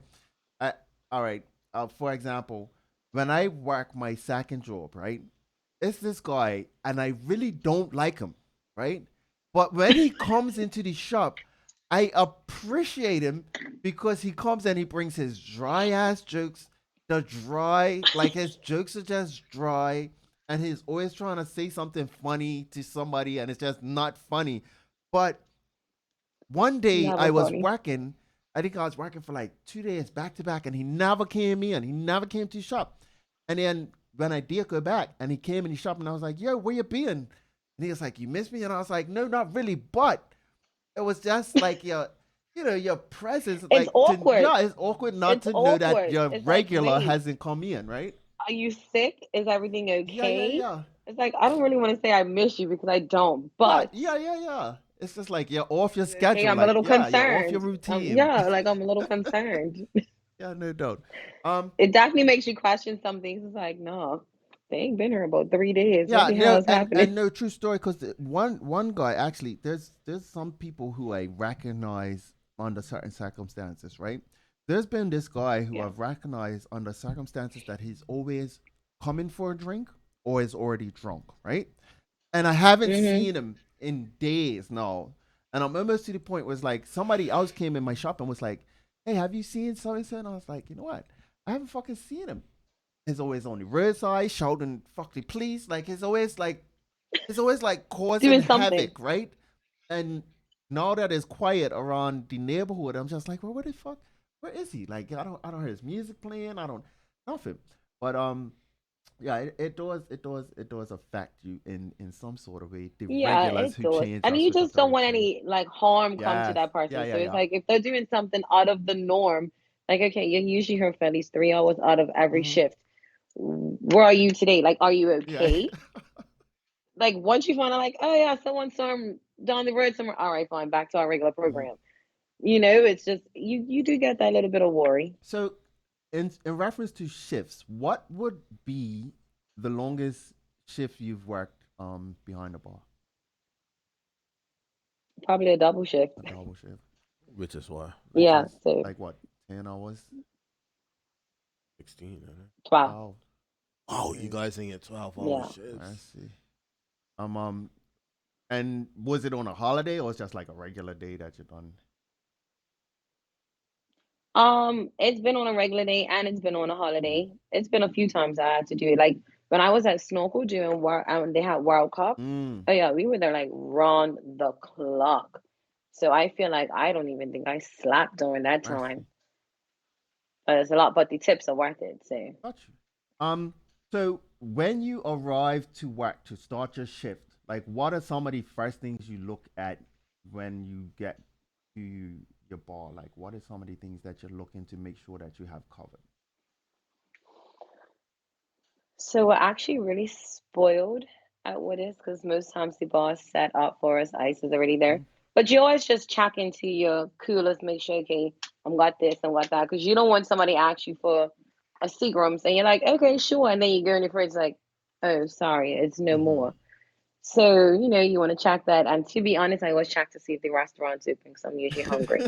[SPEAKER 1] I, all right, for example, when I work my second job, right, it's this guy and I really don't like him, right, but when he comes into the shop, I appreciate him because he comes and he brings his dry ass jokes. The dry, like his jokes are just dry, and he's always trying to say something funny to somebody, and it's just not funny. But one day
[SPEAKER 3] Never
[SPEAKER 1] I was
[SPEAKER 3] funny.
[SPEAKER 1] working, I think I was working for like 2 days back to back, and he never came in. He never came to the shop. And then when I did go back, and he came in the shop, and I was like, "Yo, where you been?" And he was like, "You miss me?" And I was like, "No, not really, but." It was just like your presence,
[SPEAKER 3] It's
[SPEAKER 1] like to
[SPEAKER 3] awkward.
[SPEAKER 1] yeah, it's awkward not
[SPEAKER 3] It's
[SPEAKER 1] to know that
[SPEAKER 3] awkward.
[SPEAKER 1] your
[SPEAKER 3] It's like,
[SPEAKER 1] regular
[SPEAKER 3] wait,
[SPEAKER 1] hasn't come in, right?
[SPEAKER 3] are you sick? Is everything
[SPEAKER 1] Yeah, yeah,
[SPEAKER 3] okay?
[SPEAKER 1] yeah.
[SPEAKER 3] It's like, I don't really want to say I miss you because I don't,
[SPEAKER 1] Right.
[SPEAKER 3] but
[SPEAKER 1] Yeah, yeah, yeah. It's just like you're off your
[SPEAKER 3] okay,
[SPEAKER 1] schedule.
[SPEAKER 3] I'm a
[SPEAKER 1] Like,
[SPEAKER 3] little
[SPEAKER 1] yeah, you're off your
[SPEAKER 3] concerned.
[SPEAKER 1] routine.
[SPEAKER 3] Yeah, like I'm a little concerned.
[SPEAKER 1] Yeah, no doubt. Um,
[SPEAKER 3] It definitely makes you question some things. It's like, no, they ain't been here about 3 days. What
[SPEAKER 1] yeah,
[SPEAKER 3] the hell
[SPEAKER 1] no,
[SPEAKER 3] is
[SPEAKER 1] and
[SPEAKER 3] happening?
[SPEAKER 1] no true story because one guy actually there's some people who I recognize under certain circumstances, right? There's been this guy who
[SPEAKER 3] Yeah.
[SPEAKER 1] I've recognized under circumstances that he's always coming for a drink or is already drunk, right? And I haven't
[SPEAKER 3] Hmm.
[SPEAKER 1] seen him in days now. And I'm almost to the point where it's like somebody else came in my shop and was like, "Hey, have you seen so and so?" And I was like, "You know what? I haven't fucking seen him. He's always on the roadside shouting fucking please. Like he's always like causing
[SPEAKER 3] Doing something.
[SPEAKER 1] havoc, right?" And now that it's quiet around the neighborhood, I'm just like, well, what the fuck? Where is he? Like I don't hear his music playing. I don't nothing. But yeah, it does affect you in some sort of way. The
[SPEAKER 3] Yeah,
[SPEAKER 1] regulars
[SPEAKER 3] it
[SPEAKER 1] who
[SPEAKER 3] does.
[SPEAKER 1] change
[SPEAKER 3] And
[SPEAKER 1] or
[SPEAKER 3] you
[SPEAKER 1] switch up
[SPEAKER 3] just
[SPEAKER 1] their
[SPEAKER 3] don't want
[SPEAKER 1] routine.
[SPEAKER 3] any like harm come to
[SPEAKER 1] Yes.
[SPEAKER 3] that
[SPEAKER 1] Yeah,
[SPEAKER 3] person.
[SPEAKER 1] yeah,
[SPEAKER 3] So it's
[SPEAKER 1] yeah.
[SPEAKER 3] like if they're doing something out of the norm, Like, okay, you're usually here for at least 3 hours out of every
[SPEAKER 1] Mhm.
[SPEAKER 3] shift. Where are you today? Like, are you
[SPEAKER 1] Yeah.
[SPEAKER 3] okay? Like, once you find out, like, oh yeah, someone saw him down the road somewhere. All right, fine, back to our regular
[SPEAKER 1] Mhm.
[SPEAKER 3] program. It's just you do get that little bit of worry.
[SPEAKER 1] So, in reference to shifts, what would be the longest shift you've worked behind the bar?
[SPEAKER 3] Probably a double shift.
[SPEAKER 1] A double shift,
[SPEAKER 2] Which is why
[SPEAKER 1] which
[SPEAKER 3] Yeah,
[SPEAKER 1] is
[SPEAKER 3] so
[SPEAKER 1] like what, 10 hours?
[SPEAKER 2] 16. Isn't it?
[SPEAKER 3] 12.
[SPEAKER 1] Oh,
[SPEAKER 2] Oh, you
[SPEAKER 1] okay.
[SPEAKER 2] guys ain't get 12-hour
[SPEAKER 3] Yeah.
[SPEAKER 1] I
[SPEAKER 2] shifts.
[SPEAKER 1] see. Um, and was it on a holiday or it's just like a regular day that you're done?
[SPEAKER 3] It's been on a regular day and it's been on a
[SPEAKER 1] Mm.
[SPEAKER 3] holiday. It's been a few times I had to do it. Like when I was at Snorkel doing work, they had World Cup.
[SPEAKER 1] Mm.
[SPEAKER 3] Oh yeah, we were there like round the clock. So I feel like I don't even think I slept during that
[SPEAKER 1] I see.
[SPEAKER 3] time. But it's a lot, but the tips are worth it. So
[SPEAKER 1] Got you. So when you arrive to work to start your shift, like what are some of the first things you look at when you get to your bar? Like what are some of the things that you're looking to make sure that you have covered?
[SPEAKER 3] So we're actually really spoiled at Woodis because most times the bar is set up for us, ice is already there.
[SPEAKER 1] Mhm.
[SPEAKER 3] But you always just check into your coolers, make sure, okay, I'm got this, I'm got that, because you don't want somebody to ask you for a Seagrams and you're like, okay, sure, and then you go in your fridge like, oh, sorry, it's no
[SPEAKER 1] Mhm.
[SPEAKER 3] more. So you want to check that, and to be honest, I always check to see if the restaurant's open because I'm usually hungry.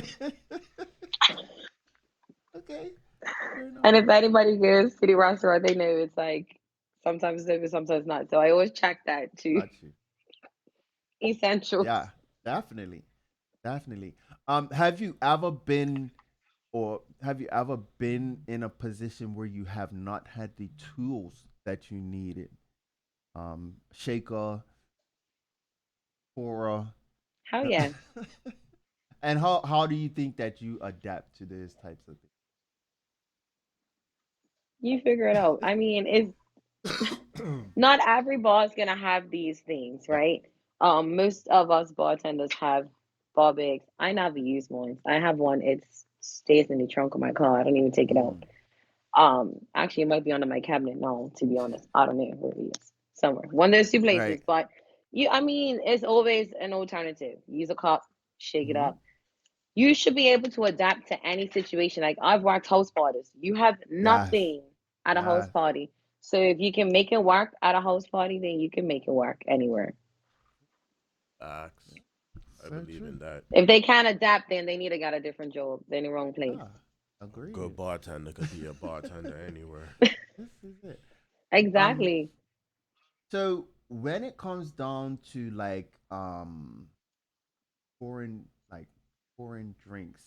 [SPEAKER 1] Okay. Fair enough.
[SPEAKER 3] And if anybody goes to the restaurant, they know it's like sometimes it's open, sometimes not. So I always check that too.
[SPEAKER 1] Got you.
[SPEAKER 3] Essentials.
[SPEAKER 1] Yeah, definitely. Definitely. Have you ever been or have you ever been in a position where you have not had the tools that you needed? Shaker, Quora.
[SPEAKER 3] How yeah.
[SPEAKER 1] And how do you think that you adapt to these types of
[SPEAKER 3] You figure it out. I mean, it's
[SPEAKER 1] things?
[SPEAKER 3] not every bar is gonna have these things,
[SPEAKER 1] Yeah.
[SPEAKER 3] right? Most of us bartenders have bar bags. I never use mine. I have one. It stays in the trunk of my car. I don't even take it out.
[SPEAKER 1] Mm,
[SPEAKER 3] Actually, it might be under my cabinet now. To be honest, I don't know where it is. Somewhere, one of those two places.
[SPEAKER 1] right.
[SPEAKER 3] But I mean, it's always an alternative. Use a cup, shake it
[SPEAKER 1] Hmm.
[SPEAKER 3] up. You should be able to adapt to any situation. Like I've worked house parties. You have
[SPEAKER 1] Yes.
[SPEAKER 3] nothing at a house
[SPEAKER 1] Yes.
[SPEAKER 3] party. So if you can make it work at a house party, then you can make it work anywhere.
[SPEAKER 2] Facts. I
[SPEAKER 1] So
[SPEAKER 2] believe
[SPEAKER 1] true.
[SPEAKER 2] in that.
[SPEAKER 3] If they can't adapt, then they need to get a different job. They're in the wrong place.
[SPEAKER 1] Yeah.
[SPEAKER 2] Good
[SPEAKER 1] Agreed.
[SPEAKER 2] bartender could be a bartender anywhere.
[SPEAKER 1] This is it. Um.
[SPEAKER 3] Exactly.
[SPEAKER 1] So when it comes down to like pouring like pouring drinks,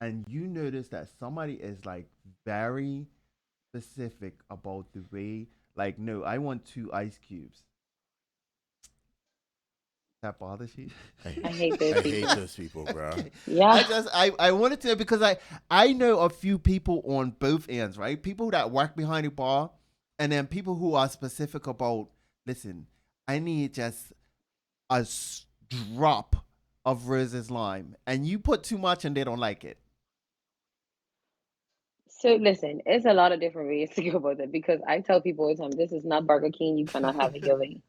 [SPEAKER 1] and you notice that somebody is like very specific about the way, like, no, I want 2 ice cubes. That bothers you?
[SPEAKER 2] I
[SPEAKER 3] I hate those
[SPEAKER 2] I hate
[SPEAKER 3] people.
[SPEAKER 2] those people, bro.
[SPEAKER 1] Okay.
[SPEAKER 3] Yeah.
[SPEAKER 1] I wanted to because I know a few people on both ends, right? People that work behind the bar, and then people who are specific about, listen, I need just drop of Rose's lime, and you put too much and they don't like it.
[SPEAKER 3] So listen, it's a lot of different ways to go about it because I tell people all the time, this is not Burger King. You cannot have it your way.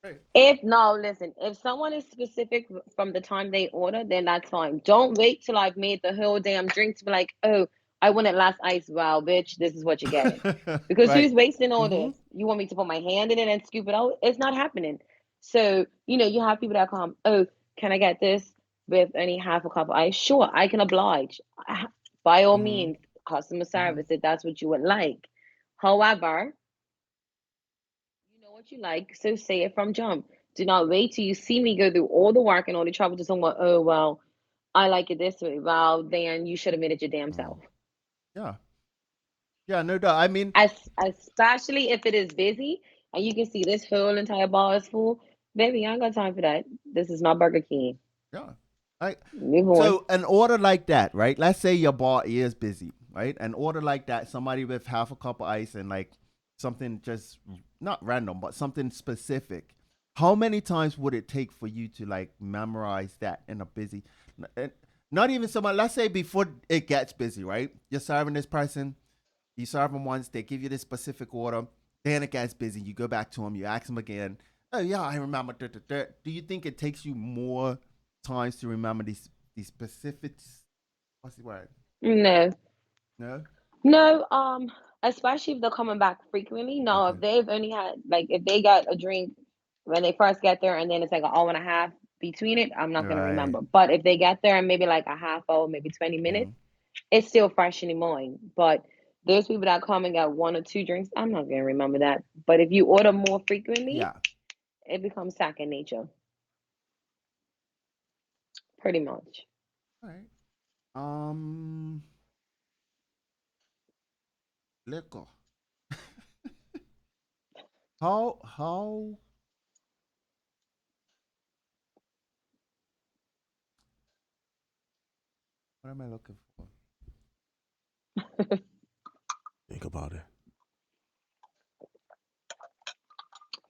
[SPEAKER 1] Right.
[SPEAKER 3] If no, listen, if someone is specific from the time they order, then that's fine. Don't wait till I've made the whole damn drink to be like, oh, I want it last ice. Wow, bitch, this is what you're getting. Because
[SPEAKER 1] Right.
[SPEAKER 3] who's wasting all
[SPEAKER 1] Mm-hmm.
[SPEAKER 3] this? You want me to put my hand in it and scoop it out? It's not happening. So, you have people that come, oh, can I get this with only half a cup of ice? Sure, I can oblige. By all
[SPEAKER 1] Mm-hmm.
[SPEAKER 3] means, customer
[SPEAKER 1] Mm-hmm.
[SPEAKER 3] service if that's what you would like. However, you know what you like, so say it from jump. Do not wait till you see me go through all the work and all the trouble to someone, oh, well, I like it this way. Well, then you should have made it your damn
[SPEAKER 1] Mm.
[SPEAKER 3] self.
[SPEAKER 1] Yeah. Yeah, no doubt. I mean,
[SPEAKER 3] Especially if it is busy and you can see this whole entire bar is full. Baby, I ain't got time for that. This is not Burger King.
[SPEAKER 1] yeah. I
[SPEAKER 3] Move on.
[SPEAKER 1] So an order like that, right? Let's say your bar is busy, right? An order like that, somebody with half a cup of ice and like something just not random, but something specific. How many times would it take for you to like memorize that in a busy? n- not even so much. Let's say before it gets busy, right? You're serving this person. You serve them once. They give you this specific order. Then it gets busy. You go back to them. You ask them again. Oh yeah, I remember. Do you think it takes you more times to remember these specifics? What's the word?
[SPEAKER 3] No,
[SPEAKER 1] No.
[SPEAKER 3] no. Especially if they're coming back frequently. No,
[SPEAKER 1] Okay.
[SPEAKER 3] if they've only had like if they got a drink when they first get there, and then it's like an hour and a half between it, I'm not gonna
[SPEAKER 1] Right.
[SPEAKER 3] remember. But if they get there and maybe like a half hour, maybe 20 minutes,
[SPEAKER 1] Mhm.
[SPEAKER 3] it's still fresh in the mind. But those people that come and got one or two drinks, I'm not gonna remember that. But if you order more frequently,
[SPEAKER 1] Yeah.
[SPEAKER 3] it becomes second nature, pretty much.
[SPEAKER 1] All right. Um, liquor. How? What am I looking for?
[SPEAKER 2] Think about it.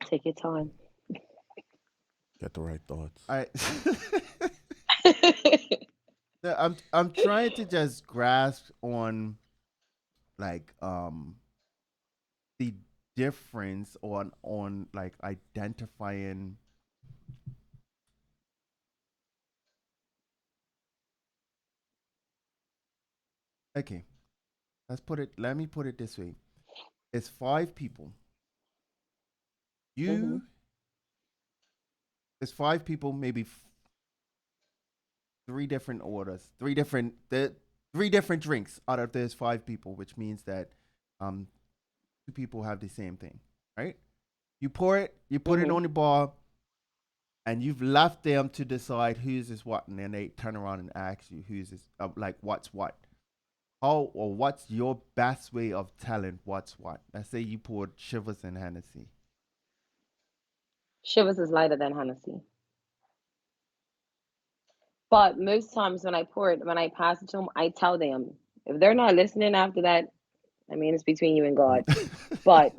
[SPEAKER 3] Take your time.
[SPEAKER 2] Get the right thoughts.
[SPEAKER 1] I. No, I'm trying to just grasp on like the difference on like identifying. Okay, let me put it this way. It's five people.
[SPEAKER 3] hmm
[SPEAKER 1] You it's five people, maybe three different orders, three different drinks out of those five people, which means that um two people have the same thing, right? You put it
[SPEAKER 3] hmm
[SPEAKER 1] on the bar, and you've left them to decide whose is what, and then they turn around and ask you whose is like what's what. How or what's your best way of telling what's what? Let's say you poured Shivers and Hennessy.
[SPEAKER 3] Shivers is lighter than Hennessy. But most times when I pour it, when I pass it to them, I tell them. If they're not listening after that, I mean, it's between you and God. But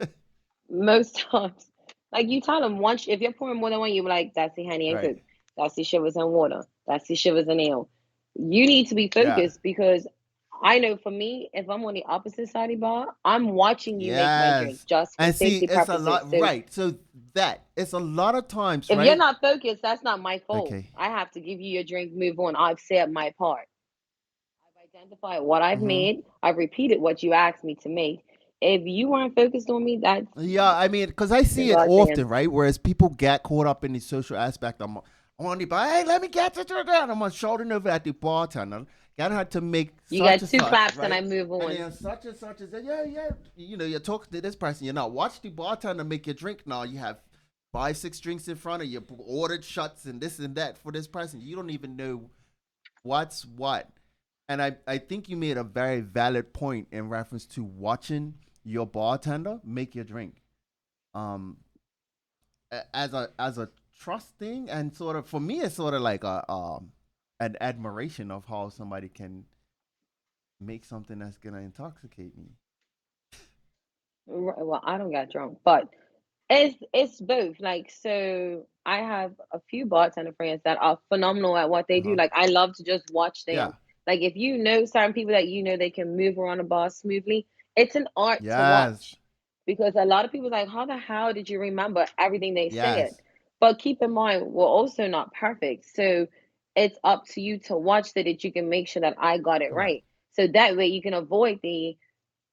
[SPEAKER 3] most times, like you tell them once, if you're pouring more than one, you're like, that's the honey and
[SPEAKER 1] Right.
[SPEAKER 3] cook. That's the Shivers and water. That's the Shivers and ale. You need to be
[SPEAKER 1] Yeah.
[SPEAKER 3] focused because I know for me, if I'm on the opposite side of the bar, I'm watching you make my drink
[SPEAKER 1] Yes.
[SPEAKER 3] just for
[SPEAKER 1] And see,
[SPEAKER 3] safety
[SPEAKER 1] it's a
[SPEAKER 3] purposes.
[SPEAKER 1] lot,
[SPEAKER 3] So
[SPEAKER 1] right? So that it's a lot of times,
[SPEAKER 3] if you're
[SPEAKER 1] right?
[SPEAKER 3] not focused, that's not my fault.
[SPEAKER 1] Okay.
[SPEAKER 3] I have to give you your drink, move on. I've said my part. I've identified what I've
[SPEAKER 1] Mm-hmm.
[SPEAKER 3] made. I've repeated what you asked me to make. If you weren't focused on me, that's
[SPEAKER 1] Yeah, I mean, because I
[SPEAKER 3] your
[SPEAKER 1] see it
[SPEAKER 3] God's
[SPEAKER 1] often,
[SPEAKER 3] hand.
[SPEAKER 1] right? Whereas people get caught up in the social aspect. I'm on the bar. Hey, let me get to that. I'm on shouting over at the bartender. Get her to make
[SPEAKER 3] You
[SPEAKER 1] such
[SPEAKER 3] got
[SPEAKER 1] and
[SPEAKER 3] two
[SPEAKER 1] such,
[SPEAKER 3] claps and
[SPEAKER 1] right?
[SPEAKER 3] I move
[SPEAKER 1] And
[SPEAKER 3] on.
[SPEAKER 1] then such is yeah, yeah. You know, you're talking to this person. You're not watch the bartender make your drink. Now you have five, six drinks in front of you, ordered shots and this and that for this person. You don't even know what's what. And I think you made a very valid point in reference to watching your bartender make your drink. Um, as a trust thing, and sort of for me, it's sort of like a an admiration of how somebody can make something that's gonna intoxicate me.
[SPEAKER 3] Well, I don't get drunk, but it's both. Like, so I have a few bartender friends that are phenomenal at what they
[SPEAKER 1] Uh
[SPEAKER 3] do.
[SPEAKER 1] huh.
[SPEAKER 3] Like, I love to just watch them.
[SPEAKER 1] Yeah.
[SPEAKER 3] Like, if you know certain people that you know they can move around a bar smoothly, it's an art to
[SPEAKER 1] Yes.
[SPEAKER 3] watch because a lot of people like, how the hell did you remember everything they said?
[SPEAKER 1] Yes.
[SPEAKER 3] But keep in mind, we're also not perfect, so it's up to you to watch that you can make sure that I got it
[SPEAKER 1] Correct.
[SPEAKER 3] right. So that way you can avoid the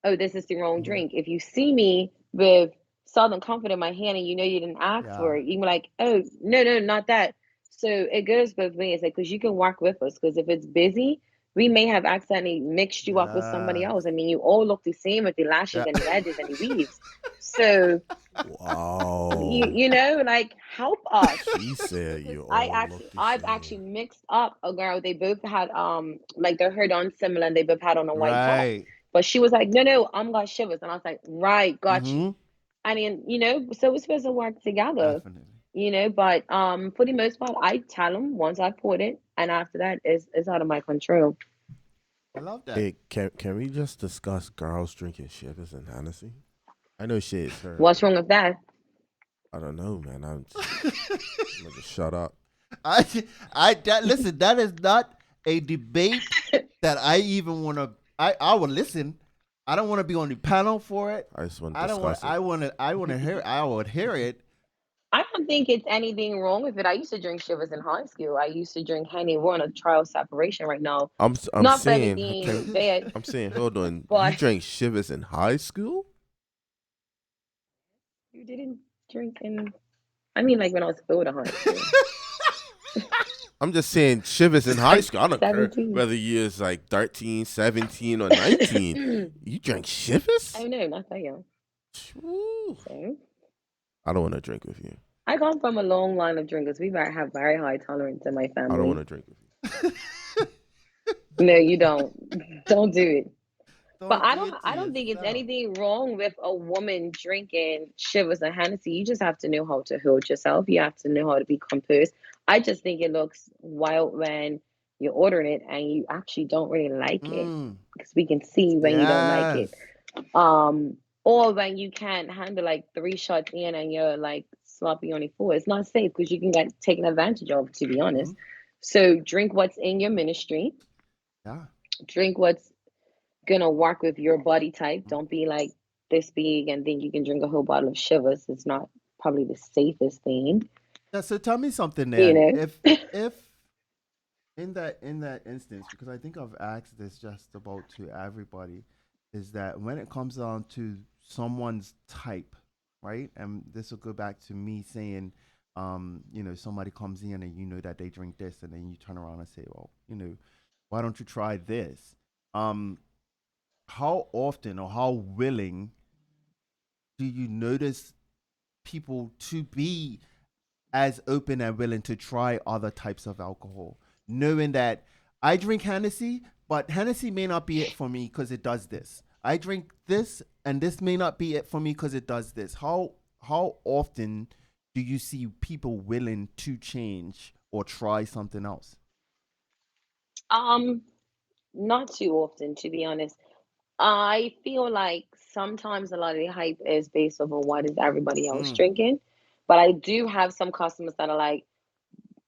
[SPEAKER 3] oh, this is the wrong
[SPEAKER 1] Mm-hmm.
[SPEAKER 3] drink. If you see me with Southern Comfort in my hand and you know you didn't ask
[SPEAKER 1] Yeah.
[SPEAKER 3] for it, you be like, oh, no, no, not that. So it goes both ways, like, because you can work with us. Because if it's busy, we may have accidentally mixed you up with somebody
[SPEAKER 1] Yes.
[SPEAKER 3] else. I mean, you all look the same with the lashes
[SPEAKER 1] Yeah.
[SPEAKER 3] and the edges and the weaves. So
[SPEAKER 2] Wow.
[SPEAKER 3] you know, like help us
[SPEAKER 2] She said
[SPEAKER 3] because
[SPEAKER 2] you all look the
[SPEAKER 3] I've actually
[SPEAKER 2] same.
[SPEAKER 3] mixed up a girl. They both had like their hair done similar and they both had on a white top.
[SPEAKER 1] Right.
[SPEAKER 3] But she was like, no, no, I'm got Shivers. And I was like, right, got you.
[SPEAKER 1] Mm-hmm.
[SPEAKER 3] I mean, you know, so we're supposed to work together,
[SPEAKER 1] Definitely.
[SPEAKER 3] you know, but for the most part, I tell them once I put it, and after that it's out of my control.
[SPEAKER 1] I love that.
[SPEAKER 2] Hey, can we just discuss girls drinking shivers and Hennessy? I know shit is her.
[SPEAKER 3] What's wrong with that?
[SPEAKER 2] I don't know, man. I'm gonna just shut up.
[SPEAKER 1] I listen. That is not. a debate that I even want to. I would listen. I don't want to be on the panel for it.
[SPEAKER 2] I just want to
[SPEAKER 1] I don't want.
[SPEAKER 2] discuss it.
[SPEAKER 1] I want to hear. I would hear it.
[SPEAKER 3] I don't think it's anything wrong with it. I used to drink Shivers in high school. I used to drink Henny. We're on a trial separation right now.
[SPEAKER 2] I'm
[SPEAKER 3] Not for
[SPEAKER 2] saying,
[SPEAKER 3] anything bad,
[SPEAKER 2] I'm saying, hold on. You
[SPEAKER 3] but
[SPEAKER 2] drank Shivers in high school?
[SPEAKER 3] you didn't drink in. I mean, like when I was older high school.
[SPEAKER 2] I'm just saying Shivers in high
[SPEAKER 3] Like
[SPEAKER 2] school. I don't care
[SPEAKER 3] 17.
[SPEAKER 2] whether you're like 13, 17, or 19. You drank Shivers?
[SPEAKER 3] I know, not that young.
[SPEAKER 2] Ooh.
[SPEAKER 3] So
[SPEAKER 2] I don't want to drink with you.
[SPEAKER 3] I come from a long line of drinkers. Have very high tolerance in my
[SPEAKER 2] I don't want
[SPEAKER 3] family.
[SPEAKER 2] to drink with you.
[SPEAKER 3] No, you don't. Don't do it. But
[SPEAKER 1] Don't do it to
[SPEAKER 3] I don't think it's
[SPEAKER 1] yourself.
[SPEAKER 3] anything wrong with a woman drinking Shivers and Hennessy. You just have to know how to hold yourself. You have to know how to be composed. I just think it looks wild when you're ordering it and you actually don't really like it.
[SPEAKER 1] Mm,
[SPEAKER 3] Because we can see when you don't like
[SPEAKER 1] yes.
[SPEAKER 3] it. Um, or when you can't handle like 3 shots in and you're like sloppy on your four. It's not safe because you can get taken advantage of, to be
[SPEAKER 1] Mm,
[SPEAKER 3] honest. So drink what's in your ministry.
[SPEAKER 1] yeah.
[SPEAKER 3] Drink what's gonna work with your body type.
[SPEAKER 1] Mm.
[SPEAKER 3] Don't be like this big and think you can drink a whole bottle of Shivers. It's not probably the safest thing,
[SPEAKER 1] Yeah. So tell me something
[SPEAKER 3] you
[SPEAKER 1] then.
[SPEAKER 3] know.
[SPEAKER 1] If in that instance, because I think I've asked this just about to everybody, is that when it comes down to someone's type, right? And this will go back to me saying, somebody comes in and you know that they drink this, and then you turn around and say, well, why don't you try this? Um, how often or how willing do you notice people to be as open and willing to try other types of alcohol, knowing that I drink Hennessy, but Hennessy may not be it for me because it does this. I drink this, and this may not be it for me because it does this. How often do you see people willing to change or try something else?
[SPEAKER 3] Um, Not too often, to be honest. I feel like sometimes a lot of the hype is based off of what is everybody else
[SPEAKER 1] Mm,
[SPEAKER 3] drinking. But I do have some customers that are like,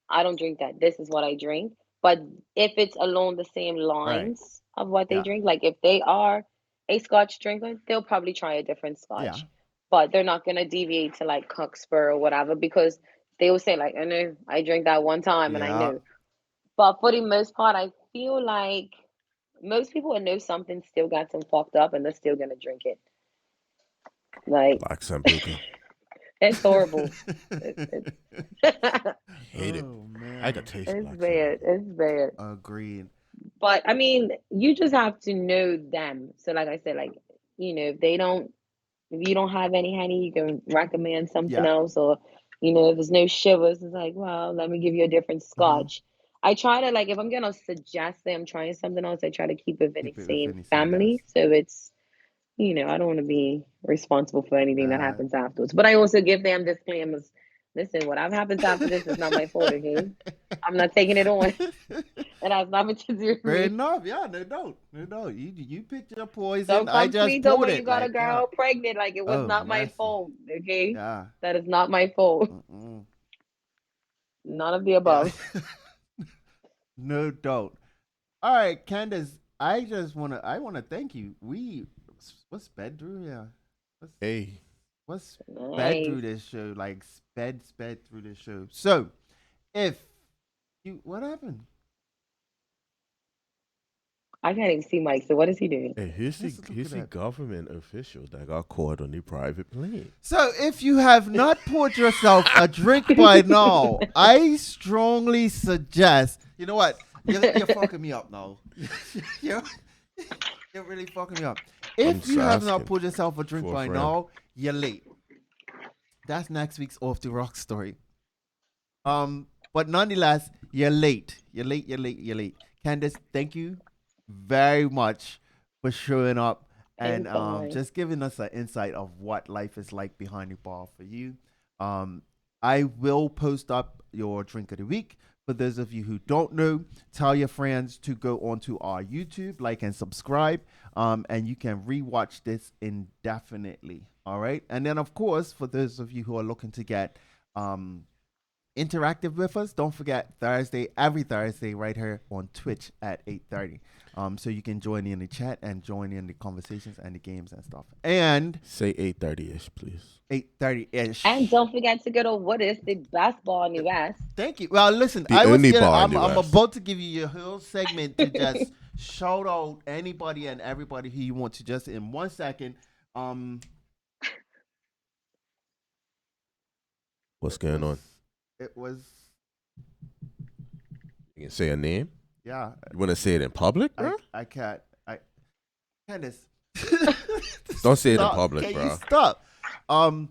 [SPEAKER 3] I don't drink that. This is what I drink. But if it's along the same
[SPEAKER 1] right.
[SPEAKER 3] lines of what they
[SPEAKER 1] Yeah.
[SPEAKER 3] drink, like if they are a Scotch drinker, they'll probably try a different
[SPEAKER 1] Yeah.
[SPEAKER 3] Scotch. But they're not gonna deviate to like Cockspur or whatever because they will say like, I know I drank that one time and I
[SPEAKER 1] Yeah.
[SPEAKER 3] knew. But for the most part, I feel like most people would know something still got them fucked up and they're still gonna drink it. Like
[SPEAKER 2] Black Sambuca.
[SPEAKER 3] it's horrible. It's
[SPEAKER 2] Hate it.
[SPEAKER 1] Oh
[SPEAKER 2] I could
[SPEAKER 1] man.
[SPEAKER 2] taste
[SPEAKER 3] it's
[SPEAKER 2] Black
[SPEAKER 3] bad.
[SPEAKER 2] Sambuca.
[SPEAKER 3] It's bad.
[SPEAKER 1] Agreed.
[SPEAKER 3] But I mean, you just have to know them. So like I said, like, if they don't if you don't have any honey, you can recommend something
[SPEAKER 1] Yeah.
[SPEAKER 3] else or if there's no Shivers, it's like, well, let me give you a different
[SPEAKER 1] Mm-hmm.
[SPEAKER 3] scotch. I try to like if I'm gonna suggest them trying something else, I try to keep it in the
[SPEAKER 1] Keep it
[SPEAKER 3] same
[SPEAKER 1] within the same gas.
[SPEAKER 3] family. So it's I don't want to be responsible for anything that
[SPEAKER 1] Uh,
[SPEAKER 3] happens afterwards. But I also give them disclaimers. Listen, whatever happens after this is not my fault, okay? I'm not taking it on. It has nothing to do with
[SPEAKER 1] Fair
[SPEAKER 3] me.
[SPEAKER 1] enough. Yeah, no doubt. No doubt. You picked your poison.
[SPEAKER 3] Don't
[SPEAKER 1] I
[SPEAKER 3] come to
[SPEAKER 1] just
[SPEAKER 3] me though
[SPEAKER 1] poured
[SPEAKER 3] when you
[SPEAKER 1] it.
[SPEAKER 3] got a
[SPEAKER 1] Like, yeah.
[SPEAKER 3] girl pregnant. Like it was
[SPEAKER 1] Oh,
[SPEAKER 3] not my
[SPEAKER 1] mercy.
[SPEAKER 3] fault, okay?
[SPEAKER 1] Yeah.
[SPEAKER 3] That is not my fault.
[SPEAKER 1] Mm-mm.
[SPEAKER 3] None of the
[SPEAKER 1] Yeah.
[SPEAKER 3] above.
[SPEAKER 1] No doubt. All right, Candace. I wanna thank you. What's sped through? Yeah. What's
[SPEAKER 2] Hey,
[SPEAKER 1] what's sped
[SPEAKER 3] Nice.
[SPEAKER 1] through this show? Like sped through this show. So if what happened?
[SPEAKER 3] I can't even see Mike. So what is he doing?
[SPEAKER 2] hey,
[SPEAKER 1] Let's look
[SPEAKER 2] here's
[SPEAKER 1] at
[SPEAKER 2] the
[SPEAKER 1] that.
[SPEAKER 2] government official that got caught on the private plane.
[SPEAKER 1] So, if you have not poured yourself a drink by now, I strongly suggest. You know what? You're fucking me up now. you're, you're really fucking me up.
[SPEAKER 2] I'm
[SPEAKER 1] If
[SPEAKER 2] just
[SPEAKER 1] you have not
[SPEAKER 2] asking
[SPEAKER 1] poured yourself a drink
[SPEAKER 2] for a
[SPEAKER 1] by
[SPEAKER 2] friend.
[SPEAKER 1] now, you're late. That's next week's Off the Rock story. But nonetheless, you're late. You're late. You're late. You're late. Candace, thank you very much for showing up and
[SPEAKER 3] Anytime, Mike.
[SPEAKER 1] just giving us an insight of what life is like behind the bar for you. Um, I will post up your drink of the week. For those of you who don't know, tell your friends to go onto our YouTube, like and subscribe, and you can rewatch this indefinitely. All right, and then of course, for those of you who are looking to get um, interactive with us, don't forget every Thursday, right here on Twitch at 8:30. So you can join in the chat and join in the conversations and the games and stuff. And
[SPEAKER 2] Say 8:30ish, please.
[SPEAKER 1] 8:30 ish.
[SPEAKER 3] And don't forget to go to what is the best ball in the West.
[SPEAKER 1] Thank you. Well, listen,
[SPEAKER 2] The only bar in the
[SPEAKER 1] I'm
[SPEAKER 2] West.
[SPEAKER 1] about to give you your whole segment to just shout out anybody and everybody who you want to just in 1 second.
[SPEAKER 2] What's going on?
[SPEAKER 1] It was
[SPEAKER 2] You can say a name.
[SPEAKER 1] yeah.
[SPEAKER 2] You want to say it in public, bro?
[SPEAKER 1] I can't. Candace.
[SPEAKER 2] Don't say it in
[SPEAKER 1] Stop.
[SPEAKER 2] public,
[SPEAKER 1] Can
[SPEAKER 2] bro.
[SPEAKER 1] you stop? All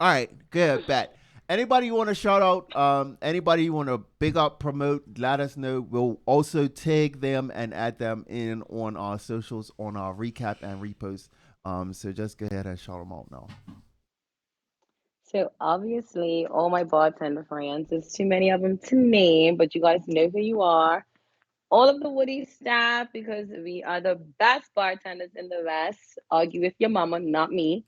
[SPEAKER 1] right, good, bet. Anybody you want to shout out? Anybody you want to big up, promote? Let us know. We'll also tag them and add them in on our socials, on our recap and repost. So just go ahead and shout them out now.
[SPEAKER 3] So obviously, all my bartender friends, there's too many of them to name, but you guys know who you are. All of the Woody staff, because we are the best bartenders in the West. Argue with your mama, not me.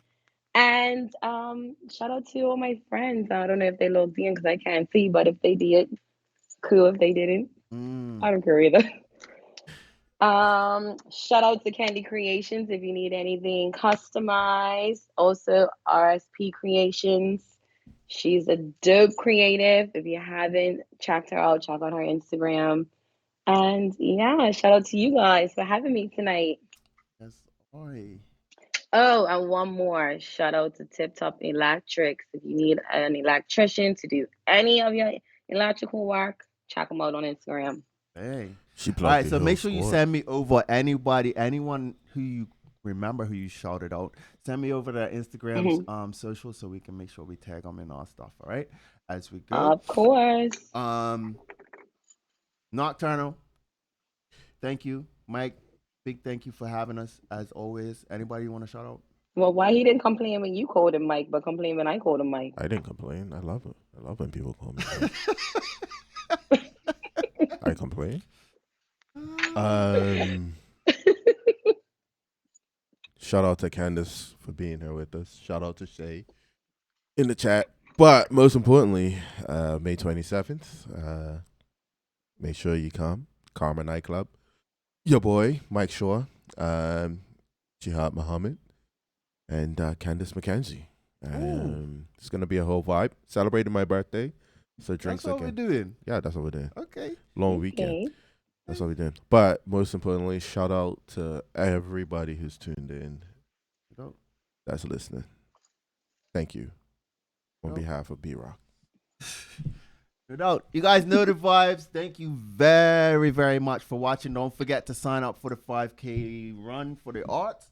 [SPEAKER 3] And shout out to all my friends. I don't know if they logged in because I can't see, but if they did, cool. If they didn't, I don't care either. Shout out to Candy Creations if you need anything customized. Also, RSP Creations. She's a dope creative. If you haven't checked her out, check out her Instagram. And yeah, shout out to you guys for having me tonight.
[SPEAKER 1] Yes, oi.
[SPEAKER 3] Oh, and one more. Shout out to Tip Top Electrics. If you need an electrician to do any of your electrical work, check them out on Instagram.
[SPEAKER 1] Hey.
[SPEAKER 2] She
[SPEAKER 1] All right, so make sure you send me over anyone who you remember who you shouted out. Send me over their Instagram's social so we can make sure we tag them in our stuff. All right, as we go.
[SPEAKER 3] Of course.
[SPEAKER 1] Nocturnal. Thank you, Mike. Big thank you for having us as always. Anybody you want to shout out?
[SPEAKER 3] Well, why he didn't complain when you called him Mike, but complain when I called him Mike?
[SPEAKER 2] I didn't complain. I love it. I love when people call me Mike. I complain. Shout out to Candace for being here with us. Shout out to Shay in the chat. But most importantly, May 27th, make sure you come. Karma Nightclub. Your boy, Mike Shaw, Jihad Muhammad, and Candace McKenzie. It's going to be a whole vibe. Celebrating my birthday. So drinks
[SPEAKER 1] That's what we're doing.
[SPEAKER 2] Yeah, that's what we're doing.
[SPEAKER 1] Okay.
[SPEAKER 2] Long weekend. That's what we're doing. But most importantly, shout out to everybody who's tuned in. That's listening. Thank you. On behalf of B Rock.
[SPEAKER 1] No doubt. You guys know the vibes. Thank you very, very much for watching. Don't forget to sign up for the 5K run for the arts.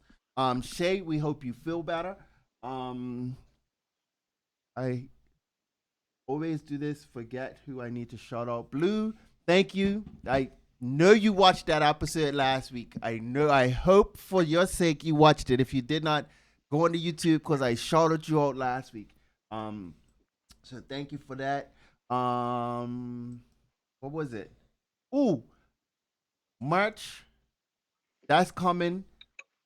[SPEAKER 1] Shay, we hope you feel better. I always do this, forget who I need to shout out. Blue, thank you. I know you watched that episode last week. I hope for your sake you watched it. If you did not, go on to YouTube because I shouted you out last week. So thank you for that. What was it? Ooh, merch. That's coming.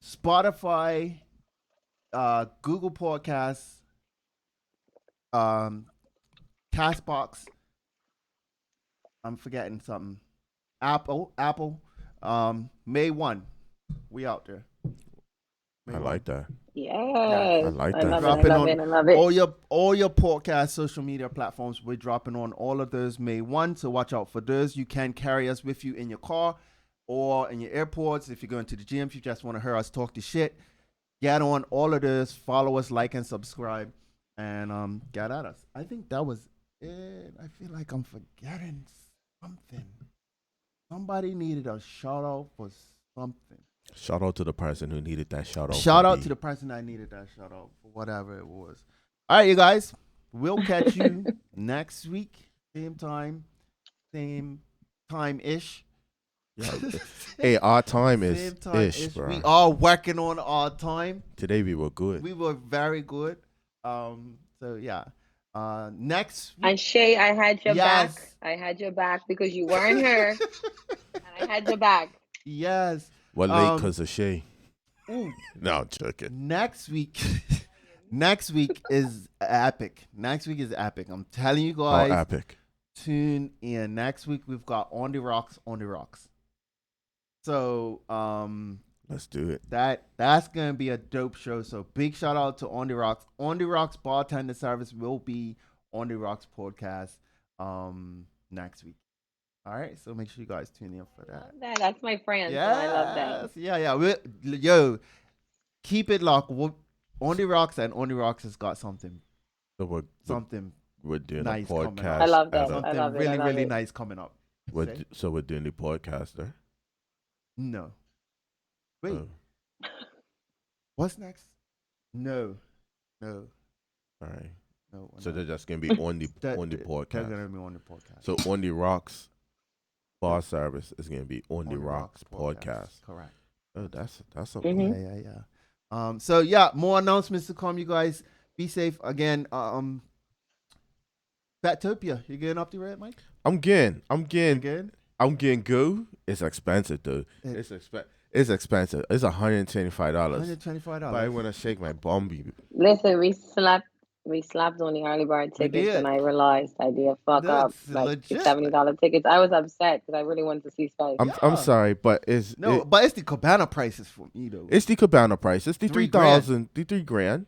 [SPEAKER 1] Spotify, Google Podcasts, Castbox. I'm forgetting something. Apple. May 1. We out there.
[SPEAKER 2] I like that.
[SPEAKER 3] Yes.
[SPEAKER 2] I like that.
[SPEAKER 3] I love it.
[SPEAKER 1] All your podcast social media platforms. We're dropping on all of those May 1. So watch out for those. You can carry us with you in your car or in your airports. If you're going to the gym, if you just want to hear us talk the shit, get on all of those. Follow us, like and subscribe, and get at us. I think that was it. I feel like I'm forgetting something. Somebody needed a shout out for something.
[SPEAKER 2] Shout out to the person who needed that shout out.
[SPEAKER 1] Shout out to the person that needed that shout out for whatever it was. All right, you guys. We'll catch you next week. Same time ish.
[SPEAKER 2] Yeah. Hey, our time is ish, bro.
[SPEAKER 1] We are working on our time.
[SPEAKER 2] Today we were good.
[SPEAKER 1] We were very good. So yeah. Next week.
[SPEAKER 3] And Shay, I had your back. I had your back because you weren't here. And I had your back.
[SPEAKER 1] Yes.
[SPEAKER 2] What late because of Shay?
[SPEAKER 1] Ooh.
[SPEAKER 2] No, I'm joking.
[SPEAKER 1] Next week. Next week is epic. Next week is epic. I'm telling you
[SPEAKER 2] Oh,
[SPEAKER 1] guys,
[SPEAKER 2] epic.
[SPEAKER 1] tune in. Next week we've got On the Rocks, On the Rocks. So
[SPEAKER 2] Let's do it.
[SPEAKER 1] that's gonna be a dope show. So big shout out to On the Rocks. On the Rocks bartender service will be On the Rocks podcast next week. All right, so make sure you guys tune in for that.
[SPEAKER 3] That's my friend. So I love that.
[SPEAKER 1] Yeah. Yo, keep it locked. On the Rocks and On the Rocks has got something
[SPEAKER 2] So
[SPEAKER 1] something
[SPEAKER 2] we're doing
[SPEAKER 1] nice
[SPEAKER 2] a
[SPEAKER 1] coming
[SPEAKER 2] podcast.
[SPEAKER 1] up.
[SPEAKER 3] I love that.
[SPEAKER 2] at a-
[SPEAKER 3] I
[SPEAKER 1] Something
[SPEAKER 3] love it. I
[SPEAKER 1] really,
[SPEAKER 3] love
[SPEAKER 1] really
[SPEAKER 3] it.
[SPEAKER 1] nice coming up. Say?
[SPEAKER 2] So we're doing the podcast there.
[SPEAKER 1] No. Wait,
[SPEAKER 2] Oh,
[SPEAKER 1] what's next? No.
[SPEAKER 2] all right.
[SPEAKER 1] No.
[SPEAKER 2] So
[SPEAKER 1] no.
[SPEAKER 2] they're just gonna be on the
[SPEAKER 1] They're
[SPEAKER 2] podcast.
[SPEAKER 1] gonna be on the podcast.
[SPEAKER 2] So On the Rocks bar service is gonna be On the Rocks podcast.
[SPEAKER 1] Correct.
[SPEAKER 2] Oh, that's a
[SPEAKER 3] Mhm.
[SPEAKER 1] Yeah. So yeah, more announcements to come. You guys be safe again. Fatopia, you getting up to red, Mike?
[SPEAKER 2] I'm getting
[SPEAKER 1] Again?
[SPEAKER 2] go. It's expensive though. It's expensive. It's $125.
[SPEAKER 1] $125.
[SPEAKER 2] But I wanna shake my bombi.
[SPEAKER 3] Listen, we slapped on the early bird tickets,
[SPEAKER 1] did.
[SPEAKER 3] and I realized I did fuck up
[SPEAKER 1] That's
[SPEAKER 3] like the
[SPEAKER 1] legit.
[SPEAKER 3] $70 tickets. I was upset because I really wanted to see Spice.
[SPEAKER 2] I'm
[SPEAKER 1] Yeah.
[SPEAKER 2] sorry, but
[SPEAKER 1] but it's the Cabana prices for me though.
[SPEAKER 2] it's the Cabana price. It's the
[SPEAKER 1] $3,000.
[SPEAKER 2] the $3,000.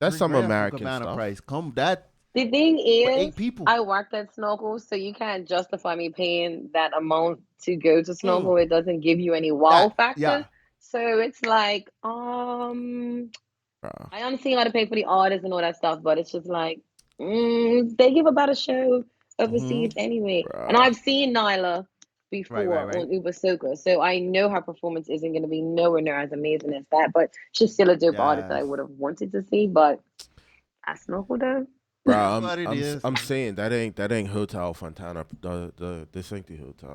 [SPEAKER 2] That's
[SPEAKER 1] $3,000
[SPEAKER 2] some
[SPEAKER 1] for
[SPEAKER 2] American
[SPEAKER 1] Cabana
[SPEAKER 2] stuff.
[SPEAKER 1] price. Come that
[SPEAKER 3] The thing
[SPEAKER 1] for
[SPEAKER 3] is,
[SPEAKER 1] 8 people.
[SPEAKER 3] I worked at Snorkel, so you can't justify me paying that amount to go to Snorkel. It doesn't give you any wow factor.
[SPEAKER 1] Yeah.
[SPEAKER 3] So it's like,
[SPEAKER 2] Bruh.
[SPEAKER 3] I understand you got to pay for the artists and all that stuff, but it's just like, they give a better show overseas anyway. And
[SPEAKER 2] Bruh.
[SPEAKER 3] I've seen Nyla before
[SPEAKER 1] Right.
[SPEAKER 3] on Uber Soka, so I know her performance isn't going to be nowhere near as amazing as that, but she's still a dope artist that I
[SPEAKER 1] Yes.
[SPEAKER 3] would have wanted to see, but at Snorkel though.
[SPEAKER 2] Bro,
[SPEAKER 1] What it is.
[SPEAKER 2] I'm saying that ain't Hotel Fontana. This ain't the hotel.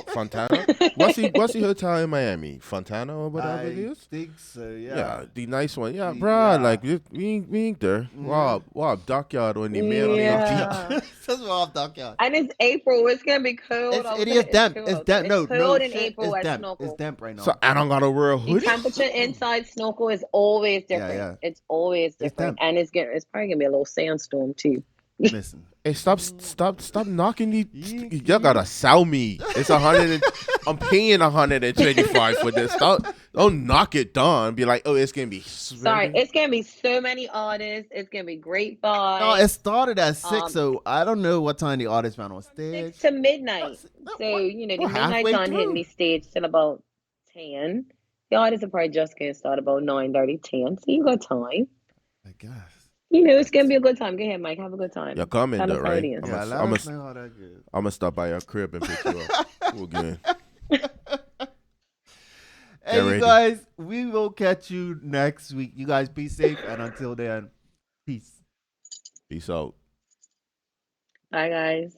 [SPEAKER 2] Fontana. What's the hotel in Miami? Fontana or whatever it
[SPEAKER 1] I
[SPEAKER 2] is.
[SPEAKER 1] think so.
[SPEAKER 2] Yeah,
[SPEAKER 1] Yeah.
[SPEAKER 2] the nice one. Yeah,
[SPEAKER 1] The-
[SPEAKER 2] bro.
[SPEAKER 1] yeah.
[SPEAKER 2] Like we ain't there. Wow, dockyard on the man on the
[SPEAKER 3] Yeah.
[SPEAKER 1] That's what I'm talking about.
[SPEAKER 3] And it's April. It's gonna be cold.
[SPEAKER 1] It is damp.
[SPEAKER 3] cold.
[SPEAKER 1] It's damp. No,
[SPEAKER 3] cold in
[SPEAKER 1] shit.
[SPEAKER 3] April
[SPEAKER 1] It's
[SPEAKER 3] at
[SPEAKER 1] damp.
[SPEAKER 3] Snorkel.
[SPEAKER 1] It's damp right now.
[SPEAKER 2] So I don't got a real
[SPEAKER 3] The
[SPEAKER 2] hoodie.
[SPEAKER 3] temperature inside Snorkel is always different.
[SPEAKER 1] yeah.
[SPEAKER 3] It's always
[SPEAKER 1] It's
[SPEAKER 3] different,
[SPEAKER 1] damp.
[SPEAKER 3] and it's probably gonna be a little sandstorm too.
[SPEAKER 1] Listen.
[SPEAKER 2] Hey, stop knocking the.
[SPEAKER 1] You-
[SPEAKER 2] Y'all gotta sell me. It's 100. I'm paying 125 for this. Don't knock it down. Be like, oh, it's gonna be.
[SPEAKER 3] Sorry, it's gonna be so many artists. It's gonna be great vibes.
[SPEAKER 1] No, it started at 6,
[SPEAKER 3] Um,
[SPEAKER 1] so I don't know what time the artist ran on stage.
[SPEAKER 3] 6 to midnight.
[SPEAKER 1] No,
[SPEAKER 3] So
[SPEAKER 1] what-
[SPEAKER 3] you know the
[SPEAKER 1] we're halfway
[SPEAKER 3] midnight's on hitting
[SPEAKER 1] through.
[SPEAKER 3] the stage till about 10. The artists are probably just gonna start about 9:30, 10. So you got time.
[SPEAKER 1] I guess.
[SPEAKER 3] You know it's gonna be a good time. Go ahead, Mike. Have a good time.
[SPEAKER 2] You're coming
[SPEAKER 3] Tell
[SPEAKER 2] though,
[SPEAKER 3] us how
[SPEAKER 2] right?
[SPEAKER 3] it is.
[SPEAKER 1] Yeah, let
[SPEAKER 2] I'm
[SPEAKER 1] us know how that goes.
[SPEAKER 2] I'm gonna stop by your crib and pick you up. We'll get in.
[SPEAKER 1] Hey, you
[SPEAKER 2] ready.
[SPEAKER 1] guys, we will catch you next week. You guys be safe, and until then, peace.
[SPEAKER 2] Peace out.
[SPEAKER 3] Bye, guys.